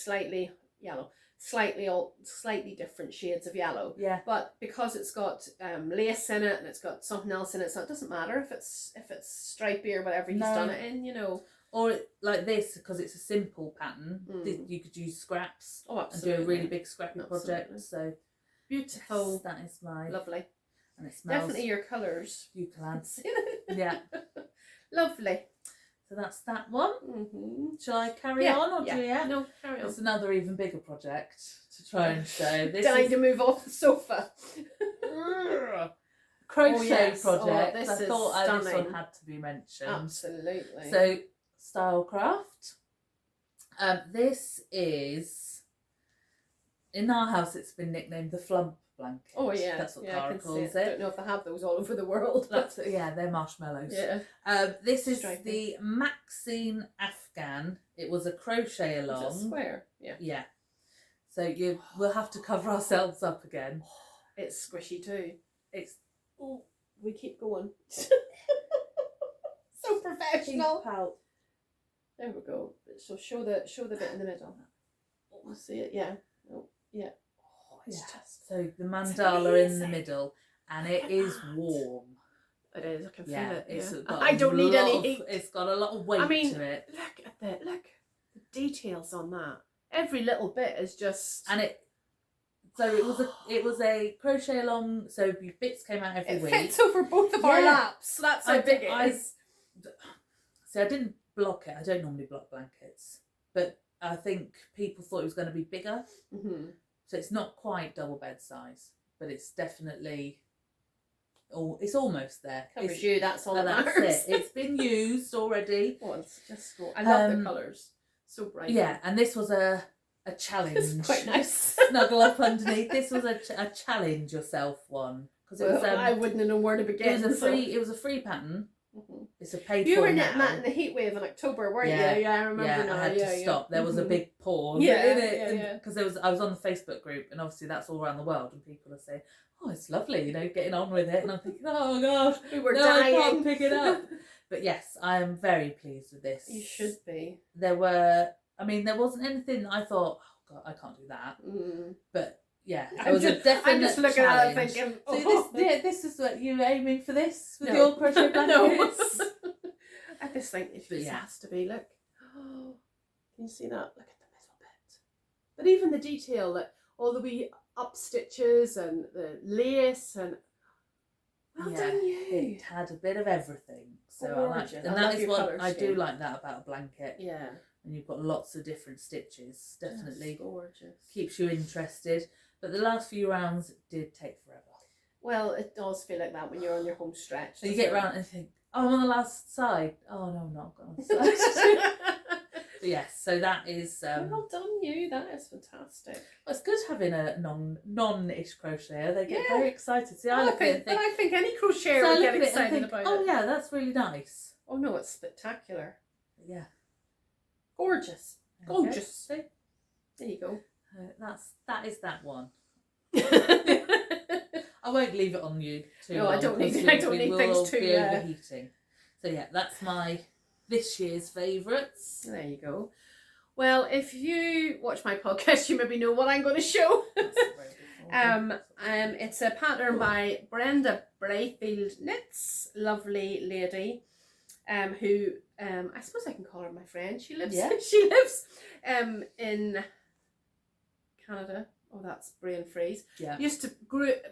yellow. Slightly different shades of yellow. Yeah. But because it's got lace in it and it's got something else in it, so it doesn't matter if it's stripy or whatever he's done it in, you know. Or like this, because it's a simple pattern, you could use scraps. Oh, absolutely. And do a really big scrappy project. So beautiful. Yes, that is my lovely. And it smells definitely your colours. Eucalyptus. Yeah. Lovely. So that's that one. Shall I carry on or do you? No, carry on. It's another even bigger project to try and show. This Dying to move off the sofa. Crochet project. Oh, I thought this one had to be mentioned. Absolutely. So Stylecraft. This is, in our house it's been nicknamed the Flump blanket. Oh yeah, that's what Cara calls it. I don't know if they have those all over the world. That's they're marshmallows. Yeah. This is the Maxine Afghan. It was a crochet along. Is it square? Yeah. Yeah. So we'll have to cover ourselves up again. It's squishy too. We keep going. So professional. There we go. So show the bit in the middle. Oh, see it? Yeah. Oh, yeah. Oh, it's just so the mandala in the middle, and it is warm. It is. I can feel it. It's got I don't need any heat. It's got a lot of weight to it. Look at the details on that. Every little bit is just. And it. So it was a crochet along. So bits came out every week. It fits over both of our laps. That's how big it is. See, I didn't block it. I don't normally block blankets, but I think people thought it was going to be bigger. So it's not quite double bed size, but it's definitely. Oh, it's almost there. Covers you. That's all that matters. That's it. It's been used already. Oh, it's just. I love the colours. So bright. Yeah, and this was a challenge. It's quite nice. Snuggle up underneath. This was a challenge yourself one because it was. I wouldn't know where to begin. It was a free pattern. It's a paid. You were knitting that in the heat wave in October, weren't you? Yeah, I remember. Yeah, I had to stop. There was a big pause. Because I was on the Facebook group, and obviously that's all around the world, and people are saying, "Oh, it's lovely," you know, getting on with it, and I'm thinking, "Oh gosh, we were dying. I can't pick it up." But yes, I am very pleased with this. You should be. There wasn't anything that I thought, "Oh God, I can't do that," but. Yeah, I'm just looking challenge. at it thinking, so this is what you're aiming for this with your crochet blankets? No. I just think this has to be, look. Can you see that? Look at the middle bit. But even the detail, that all the wee up stitches and the lace, and well done you. It had a bit of everything. So Gorgeous. I like, and that is what colour I do scheme. like that about a blanket. Yeah. And you've got lots of different stitches. Definitely That's gorgeous. keeps you interested. But the last few rounds did take forever. Well, it does feel like that when you're on your home stretch. So you get round and think, oh, I'm on the last side. Oh no, I'm not on the side. But yes, so that is well done you. That is fantastic. Well, it's good having a non-ish crocheter. They get Yeah. very excited. See, I look at it and think, I think any crocheter so I would look get at it and excited think, about oh it. yeah, that's really nice. Oh no, it's spectacular. Yeah, Gorgeous. okay. Gorgeous. See, There you go. that is that one. I won't leave it on you too No, long. I don't need- because I don't need will things be to, overheating. So yeah, that's my this year's favourites. There you go. Well, if you watch my podcast, you maybe know what I'm going to show. It's a pattern by Brenda Brayfield Knits, lovely lady, who I suppose I can call her my friend. She lives she lives in Canada. Oh, that's brain freeze. Yeah.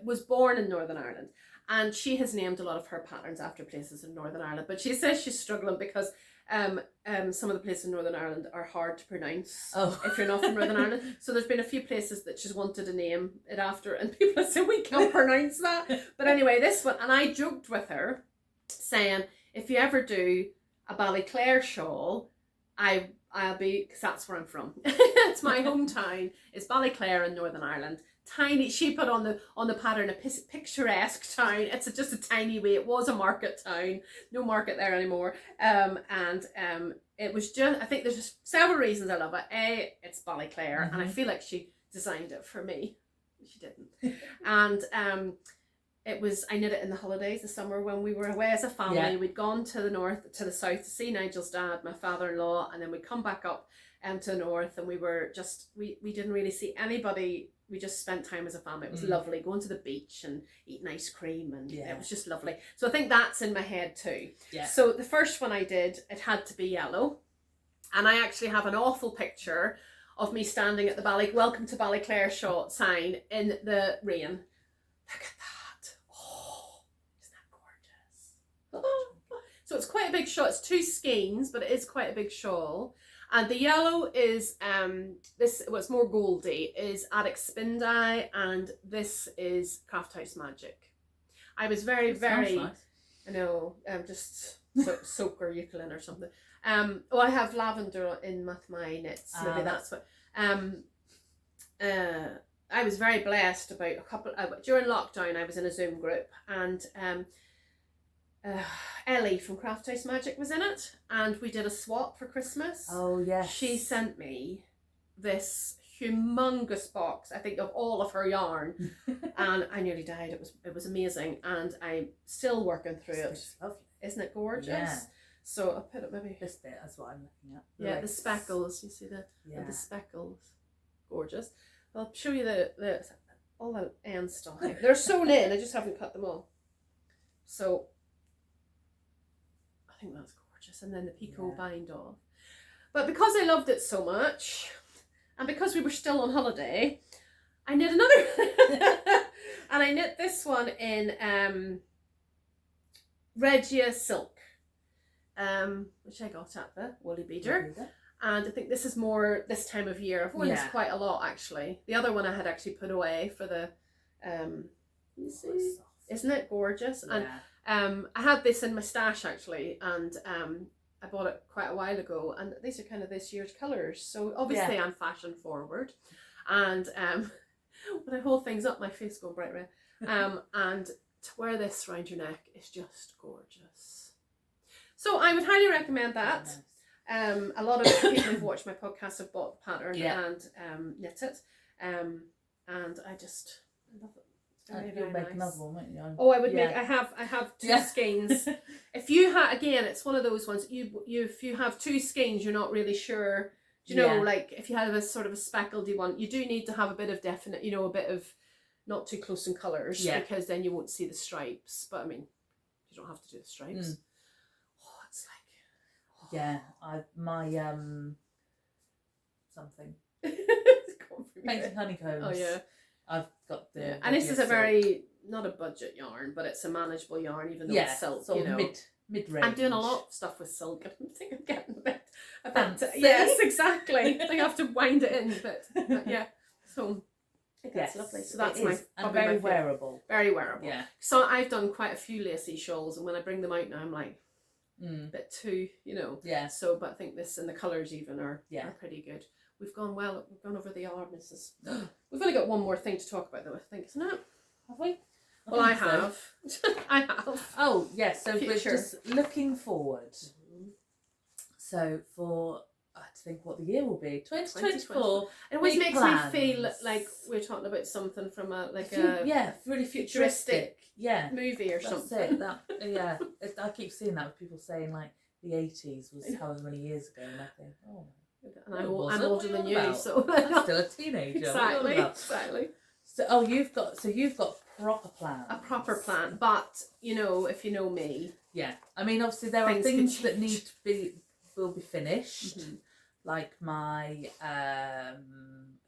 Was born in Northern Ireland, and she has named a lot of her patterns after places in Northern Ireland. But she says she's struggling because some of the places in Northern Ireland are hard to pronounce if you're not from Northern Ireland. So there's been a few places that she's wanted to name it after, and people have said we can't pronounce that. But anyway, this one, and I joked with her saying, if you ever do a Ballyclare shawl, I'll be, because that's where I'm from. It's my hometown. It's Ballyclare in Northern Ireland. Tiny. She put on the pattern a picturesque town. It's just a tiny way. It was a market town. No market there anymore. It was just. I think there's just several reasons I love it. A, it's Ballyclare, and I feel like she designed it for me. She didn't. And it was, I knit it in the holidays, the summer when we were away as a family. Yeah. We'd gone to the north, to the south to see Nigel's dad, my father-in-law, and then we'd come back up to the north, and we were just, we didn't really see anybody. We just spent time as a family. It was lovely, going to the beach and eating ice cream, and it was just lovely. So I think that's in my head too. Yeah. So the first one I did, it had to be yellow, and I actually have an awful picture of me standing at the Welcome to Ballyclare shawl sign in the rain. Look at that. So it's quite a big shawl. It's 2 skeins, but it is quite a big shawl. And the yellow is what's more goldy is Attic Spin Dye, and this is Craft House Magic. I was very nice. I know, just soak or eucalyptus or something. I have lavender in with my knits. Maybe that's what. I was very blessed about a couple during lockdown. I was in a Zoom group, and Ellie from Craft House Magic was in it, and we did a swap for Christmas. Oh yes. She sent me this humongous box, I think, of all of her yarn, and I nearly died. It was amazing, and I'm still working through it. Lovely. Isn't it gorgeous? Yeah. So I'll put it maybe this bit. That's what I'm looking at. The speckles. You see the speckles. Gorgeous. I'll show you the all the end stuff. They're sewn in. I just haven't cut them all. So I think that's gorgeous. And then the picot bind off. But because I loved it so much, and because we were still on holiday, I knit another. And I knit this one in Regia silk, which I got at the Woolly Beater. And I think this is more this time of year. I've worn this quite a lot, actually. The other one I had actually put away for the you see? Isn't it gorgeous? Yeah. And I had this in my stash, actually, and I bought it quite a while ago, and these are kind of this year's colours. So obviously I'm fashion forward, and when I hold things up, my face going bright red. And to wear this around your neck is just gorgeous. So I would highly recommend that. Nice. A lot of people who've watched my podcast have bought the pattern and knit it, and I just love it. You'll make another one, won't you? Oh, I would make. I have 2 skeins. If you have, again, it's one of those ones. If you have 2 skeins, you're not really sure. Do you know, like if you have a sort of a speckledy one, you do need to have a bit of definite, a bit of not too close in colours, because then you won't see the stripes. But I mean, you don't have to do the stripes. Oh, it's like my something. It's Painting honeycombs. Oh yeah. I've got the. Yeah. And this is a very, not a budget yarn, but it's a manageable yarn, even though it's silk. Sort you of know, mid-range. I'm doing a lot of stuff with silk. I think I'm getting a bit. Fancy. Yes, exactly. I think I have to wind it in, but yeah. So I think that's lovely. So that's and very wearable. Very wearable. Yeah. So I've done quite a few lacy shawls, and when I bring them out now, I'm like a bit too, Yeah. So, but I think this and the colours even are pretty good. We've gone over the hour, Mrs. We've only got one more thing to talk about though, I think, isn't it? Have we? Well, I have. I have. Oh, yes. So Future. we're just looking forward. Mm-hmm. So for, I think what the year will be, 2024. It always makes plans. me feel like we're talking about something from a really futuristic movie or That's something. It. I keep seeing that with people saying like the 80s was however many years ago, and I think, oh. And I'm older than you, so I'm still a teenager. Exactly. So you've got proper plans. A proper plan, but if you know me, I mean, obviously there are things that will be finished, like my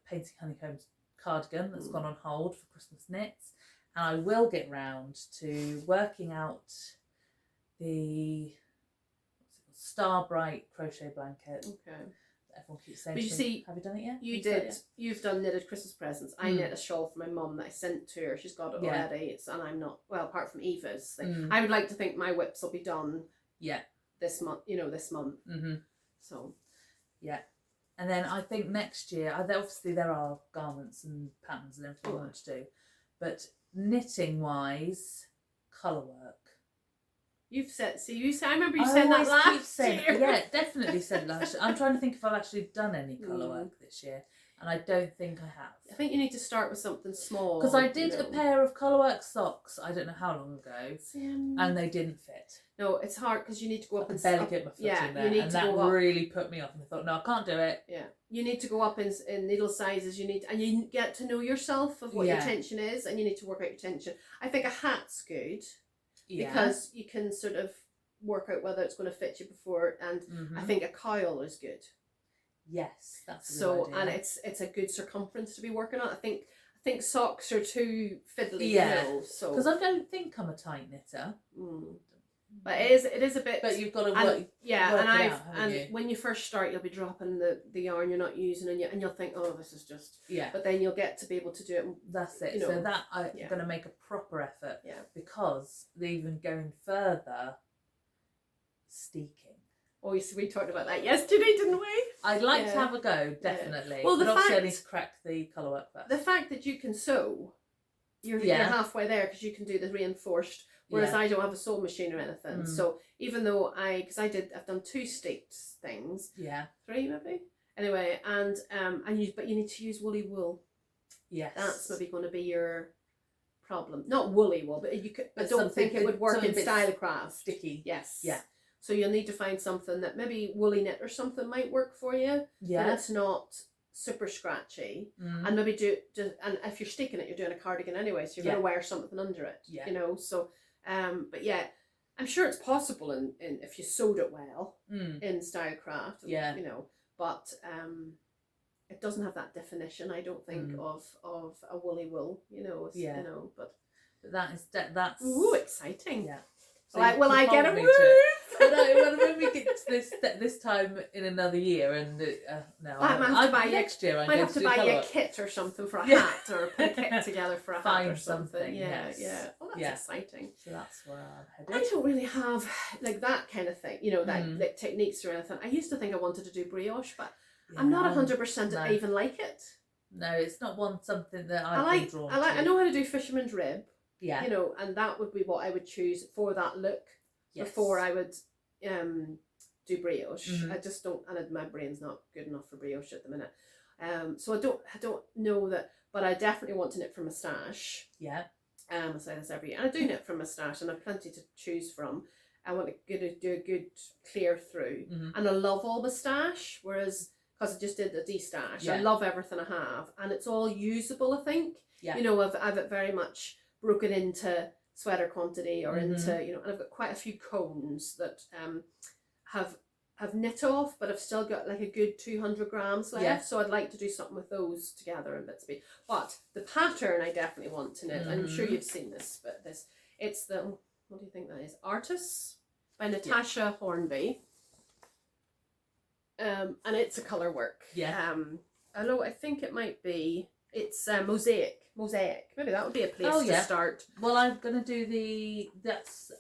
painting honeycombs cardigan that's gone on hold for Christmas knits, and I will get round to working out the Star Bright crochet blanket. Okay. Everyone keeps saying, but you see, have you done it yet? You did. You've done knitted Christmas presents. I knit a shawl for my mum that I sent to her. She's got it already. And I'm not, well, apart from Eva's thing. I would like to think my whips will be done this month, this month. Mm-hmm. So. Yeah. And then I think next year, obviously there are garments and patterns and everything I want to do. But knitting wise, colour work. You've said, I remember you saying that last year. Yeah, definitely said last year. I'm trying to think if I've actually done any colour work this year, and I don't think I have. I think you need to start with something small. Because I did a pair of colourwork socks, I don't know how long ago, and they didn't fit. No, it's hard because you need to go up and barely get my foot in there, and that really put me off, and I thought, no, I can't do it. Yeah, you need to go up in needle sizes, and you get to know yourself of what your tension is, and you need to work out your tension. I think a hat's good. Because you can sort of work out whether it's going to fit you before, and I think a cowl is good. Yes, that's a good idea. And it's a good circumference to be working on. I think socks are too fiddly. So because I don't think I'm a tight knitter. But it is a bit. But you've got to work. And when you first start, you'll be dropping the yarn you're not using, and you'll think, oh, this is just. Yeah. But then you'll get to be able to do it. That's it. So that I'm going to make a proper effort. Yeah. Because even going further, steeking. Oh, you see, we talked about that yesterday, didn't we? I'd like to have a go, definitely. Well, obviously I need to crack the colourwork first. The fact that you can sew, you're halfway there because you can do the reinforced. Whereas I don't have a sewing machine or anything. So even though I've done 2 staked things. Yeah. 3 maybe. Anyway, but you need to use woolly wool. Yes. That's maybe going to be your problem. Not woolly wool, but you could. I don't think it would work in Stylecraft. Sticky. Yes. Yeah. So you'll need to find something that maybe woolly knit or something might work for you. Yeah. But it's not super scratchy, and maybe and if you're sticking it, you're doing a cardigan anyway, so you're going to wear something under it. Yeah. So. But yeah, I'm sure it's possible in if you sewed it well in Stylecraft. Yeah. But it doesn't have that definition, I don't think, of a woolly wool. But that's exciting. Yeah. So will I get a Ruth? When we get to this time in another year, and next year I might have to buy you a kit or something for a hat, or put a kit together for a hat or something. Yeah. Oh, that's exciting. So that's where I'm headed. I don't really have like that kind of thing, like techniques or anything. I used to think I wanted to do brioche, but I'm not 100% I even like it. No, it's not something that I've been drawn to. I know how to do fisherman's rib. Yeah. And that would be what I would choose for that look before I would do brioche. I just don't, and my brain's not good enough for brioche at the minute. So I don't know that, but I definitely want to knit from a stash. Yeah. I say this every year. And I do knit from a stash, and I've plenty to choose from. I want to do a good clear through. And I love all the stash, whereas, because I just did the de-stash, I love everything I have, and it's all usable, I think. Yeah. I've it very much broken into sweater quantity or into, and I've got quite a few cones that have have knit off, but I've still got like a good 200 grams left. Yeah. So I'd like to do something with those together in bits of. But the pattern I definitely want to knit. I'm sure you've seen this, but it's the, what do you think that is? Artists by Natasha Hornby. And it's a colour work. Yeah. Although I think it might be, it's mosaic. Maybe that would be a place to start. Well, I'm gonna do that's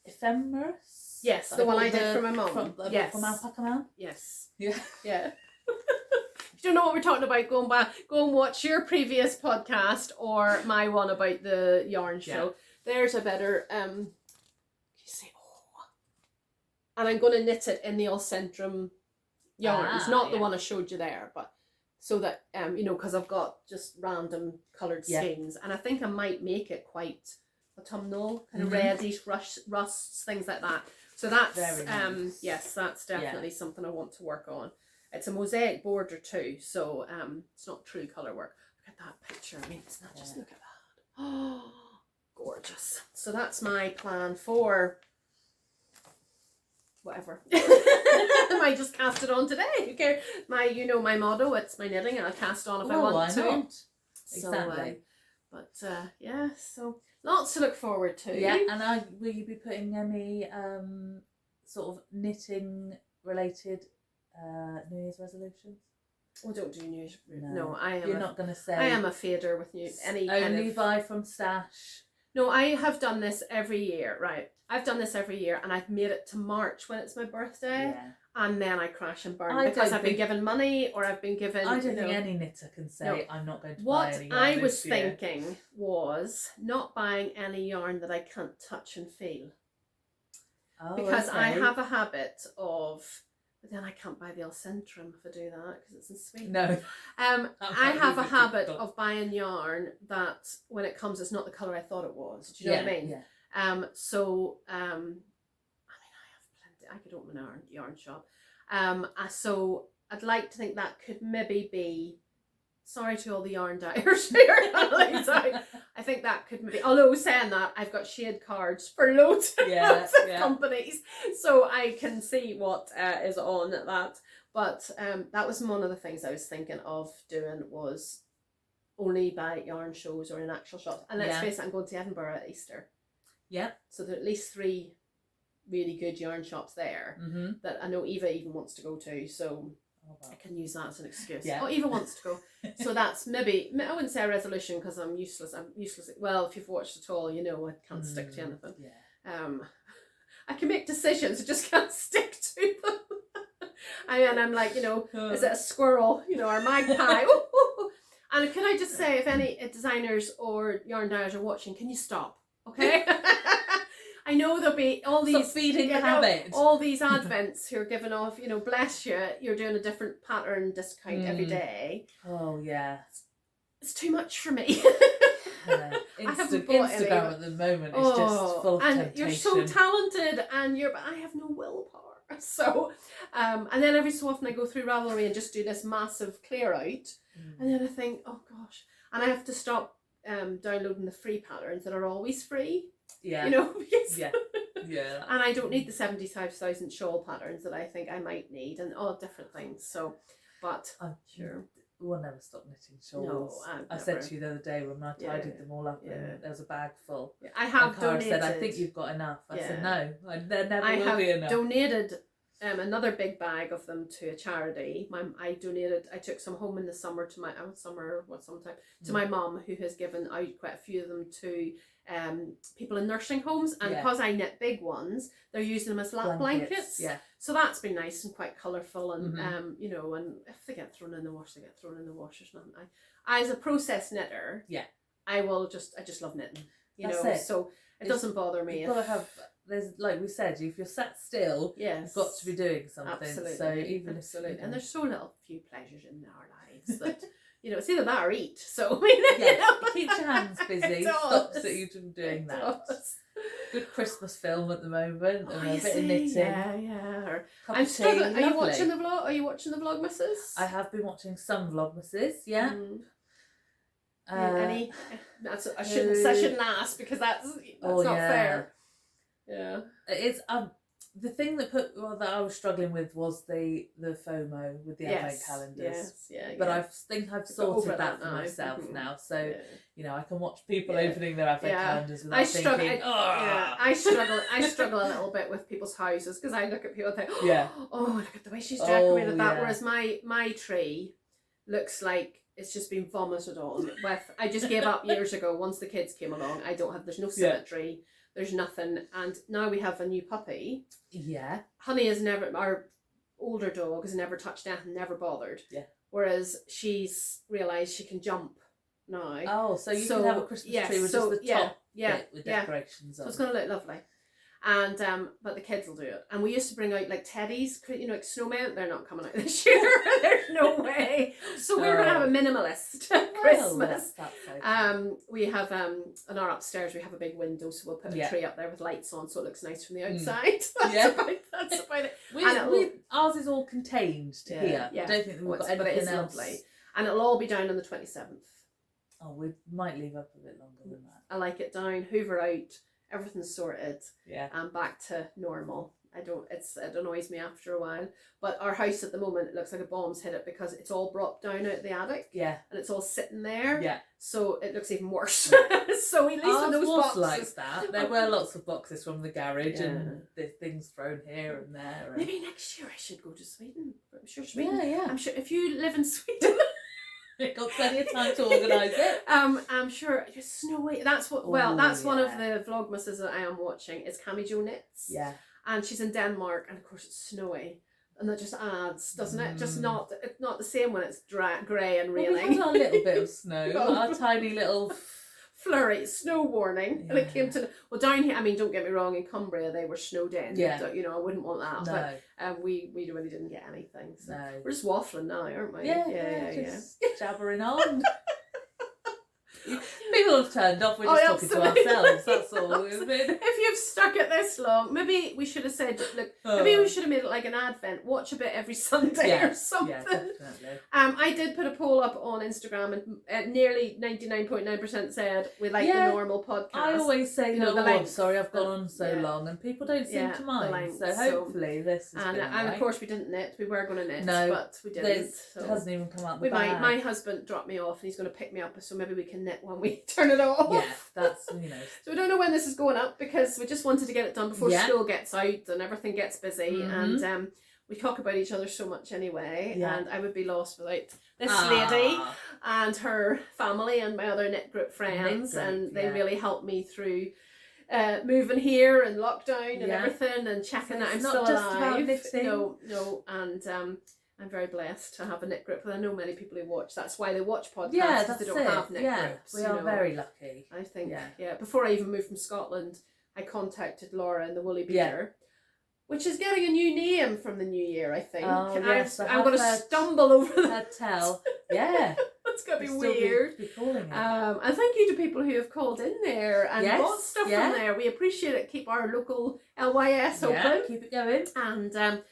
ephemeris. Yes, the one I did for my mum. Yes, from Alpaca Man. Yes. Yeah. Yeah. If you don't know what we're talking about, go and watch your previous podcast or my one about the yarn show. There's a better you see, and I'm going to knit it in the Al Centrum yarns, not the one I showed you there, but so that because I've got just random coloured skeins, and I think I might make it quite autumnal, kind of reddish rusts, things like that. So that's very nice. Yes, that's definitely something I want to work on. It's a mosaic border too, so it's not true colour work. Look at that picture. I mean, it's not just look at that. Oh, gorgeous. So that's my plan for whatever. I might just cast it on today. Who cares? My motto. It's my knitting. I'll cast on if I want to. Not? So, Exactly. So lots to look forward to. Yeah, and will you be putting any sort of knitting related New Year's resolutions? Oh, don't do New Year's. No, I am. You're not going to say. I am a fader with any only kind of, buy from stash. No, I have done this every year. Right, I've done this every year, and I've made it to March when it's my birthday. Yeah. And then I crash and burn because I've been given money or I've been given. I don't think any knitter can say I'm not going to buy any yarn. What I was thinking was not buying any yarn that I can't touch and feel. Oh, because I have a habit of, but then I can't buy the Al Centrum if I do that because it's in Sweden. No. I have a habit of buying yarn that when it comes, it's not the colour I thought it was. Do you know what I mean? Yeah. I could open an yarn shop. So I'd like to think that could maybe be, sorry to all the yarn dyers here. I think that could maybe, although saying that, I've got shade cards for loads of companies, so I can see what is on that. But that was one of the things I was thinking of doing, was only buy yarn shows or in actual shops. And let's face it, I'm going to Edinburgh at Easter. Yeah. So there are at least 3 really good yarn shops there that I know Eva even wants to go to, so I can use that as an excuse. Oh, Eva wants to go. So that's maybe, I wouldn't say a resolution because I'm useless. Well, if you've watched at all, you know I can't stick to anything. I can make decisions, I just can't stick to them. And I'm like, is it a squirrel, or a magpie? And can I just say, if any designers or yarn dyers are watching, can you stop? Okay. I know there'll be all these stop feeding the habit. All these advents who are giving off, bless you, you're doing a different pattern discount every day. Oh yeah. It's too much for me. Instagram at the moment is just full of temptation. And you're so talented, but I have no willpower. So, and then every so often I go through Ravelry and just do this massive clear out, and then I think, oh gosh, and I have to stop downloading the free patterns that are always free. Yeah. Because yeah. And I don't need the 75,000 shawl patterns that I think I might need, and all different things. So, but I'm sure we'll never stop knitting shawls. No, I said to you the other day when I tidied them all up, and there was a bag full. Yeah, I have and Cara donated. said, "I think you've got enough." I said, "No, there never will be enough." I have donated another big bag of them to a charity. I took some home in the summer to my to my mum, who has given out quite a few of them to people in nursing homes, and because I knit big ones, they're using them as lap blankets. Yeah. So that's been nice and quite colourful, and and if they get thrown in the wash, they get thrown in the wash. There's nothing. I as a process knitter, I just love knitting. So it doesn't bother me. You've got to have. There's, like we said, if you're sat still, you've got to be doing something. Absolutely. So even and there's so little few pleasures in our lives that it's either that or eat. So it keeps your hands busy. Stops you from doing that. Does. Good Christmas film at the moment, and a bit of knitting. Yeah. I'm struggling. Are you watching the vlog? Are you watching the Vlogmases? I have been watching some Vlogmases. Yeah. Any? I shouldn't ask because that's not fair. Yeah, it's the thing that that I was struggling with was the FOMO with the advent calendars. Yes, yeah. But I think I've sorted that for now. myself now. So, Yeah. you know, I can watch people opening their advent calendars without I struggle. thinking, I struggle a little bit with people's houses because I look at people and think, oh, look at the way she's decorated that. Whereas my tree looks like it's just been vomited on. I just gave up years ago. Once the kids came along, there's no symmetry. There's nothing, and now we have a new puppy. Yeah. Honey is never, our older dog has never touched anything, never bothered. Yeah. Whereas she's realised she can jump now. Oh, so you can have a Christmas tree with just the top bit with decorations on. So it's going to look lovely. And but the kids will do it. And we used to bring out like teddies, you know, like snowmen. They're not coming out this year. There's no way. So we're going to have a minimalist Christmas. That's okay. We have in our upstairs we have a big window, so we'll put a tree up there with lights on, so it looks nice from the outside. That's about it. Ours is all contained to here. Yeah. I don't think we've got anything else. Lovely. And it'll all be down on the 27th. Oh, we might leave up a bit longer than that. I like it down, hoover out. Everything's sorted, and back to normal. It annoys me after a while. But our house at the moment, it looks like a bomb's hit it because it's all brought down out the attic. Yeah. And it's all sitting there. Yeah. So it looks even worse. So at least in those boxes. Like that. There were lots of boxes from the garage and there's things thrown here and there. And... Maybe next year I should go to Sweden. I'm sure Sweden. Yeah. I'm sure if you live in Sweden. We've got plenty of time to organise it. I'm sure it's snowy. That's what. Well, that's one of the vlogmases that I am watching. Is Cami Jo Knits. Yeah. And she's in Denmark, and of course it's snowy, and that just adds, doesn't it? Just not the same when it's grey and raining. We had a little bit of snow, a tiny little flurry, snow warning, and it came to down here. I mean, don't get me wrong, in Cumbria they were snowed in. Yeah. You know, I wouldn't want that. No. But we really didn't get anything. So we're just waffling now, aren't we? Yeah. Jabbering on. People have turned off. We're just talking to ourselves. That's all. If you've stuck it this long, maybe we should have said, look, maybe we should have made it like an advent. Watch a bit every Sunday or something. Yeah, definitely. I did put a poll up on Instagram, and nearly 99.9% said we like the normal podcast. I always say, I'm sorry, I've gone on so long, and people don't seem to mind. So hopefully this is and of course we didn't knit. We were going to knit, but we didn't. It hasn't even come out the bag. My husband dropped me off, and he's going to pick me up. So maybe we can knit when we turn it off. Yeah, that's So we don't know when this is going up because we just wanted to get it done before school gets out and everything gets busy. And we talk about each other so much anyway, and I would be lost without this lady and her family and my other knit group friends, and they really helped me through moving here and lockdown and everything, and checking that I'm still alive. No, and I'm very blessed to have a knit group, and I know many people who watch. That's why they watch podcasts, because they don't have knit groups. We are very lucky. I think, before I even moved from Scotland, I contacted Laura in the Woolly Beater, which is getting a new name from the new year, I think. Oh, yes, I'm going to stumble over that. Tell. Yeah. It's going to be weird. Be calling it. And thank you to people who have called in there and bought stuff from there. We appreciate it. Keep our local LYS open. Keep it going. And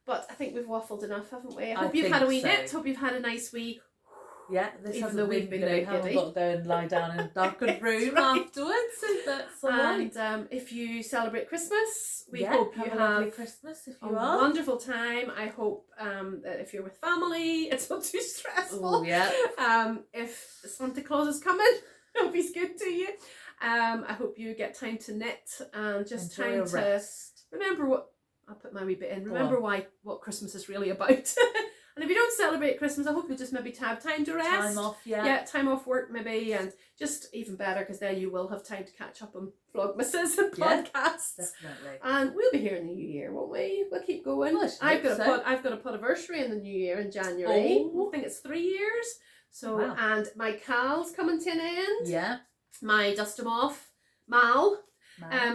but I think we've waffled enough, haven't we? I hope you've had a wee knit. Hope you've had a nice wee. Yeah, this hasn't we've been a bit haven't got to go and lie down in a darkened room afterwards, so that's all right. And if you celebrate Christmas, we hope you have a lovely Christmas if you are. Wonderful time. I hope that if you're with family, it's not too stressful. Oh, yeah. If Santa Claus is coming, I hope he's good to you. I hope you get time to knit and just enjoy time to remember what. I'll put my wee bit in. Remember what Christmas is really about. And if you don't celebrate Christmas, I hope you just maybe have time to rest. Time off, time off work maybe, and just even better because then you will have time to catch up on vlogmases and podcasts. Definitely. And we'll be here in the new year, won't we? We'll keep going. Well, I've got a podiversary in the new year in January. I think it's 3 years. So and my Cal's coming to an end. Yeah. My Dust 'em Off Mal.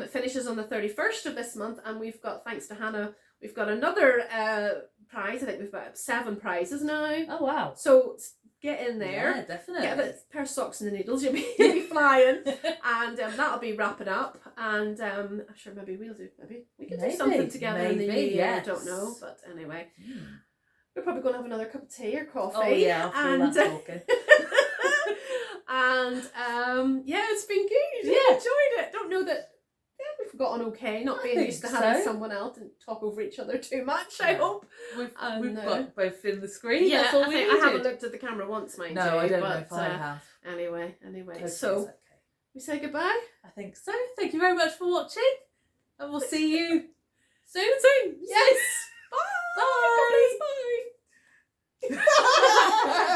Finishes on the 31st of this month, and we've got, thanks to Hannah, we've got another prize. I think we've got 7 prizes now. Oh wow. So get in there. Yeah, definitely. Get a pair of socks and the needles, you'll be flying. And that'll be wrapping up, and I'm sure maybe we can do something together in the new year. I don't know, but anyway. We're probably going to have another cup of tea or coffee. Oh yeah, I'll feel that talking. And it's been good. Yeah, enjoyed it. Don't know that we've gotten okay. okay, not I being think used to having so. someone else and talk over each other too much, I Yeah. hope. We've got both in the screen. Yeah, That's all we needed. I haven't looked at the camera once, mind you. No, I don't know but, if I have. Anyway, Hopefully so it's okay. we say goodbye? I think so. Thank you very much for watching, and we'll see you soon. Yes! Bye! Bye! God bless, bye!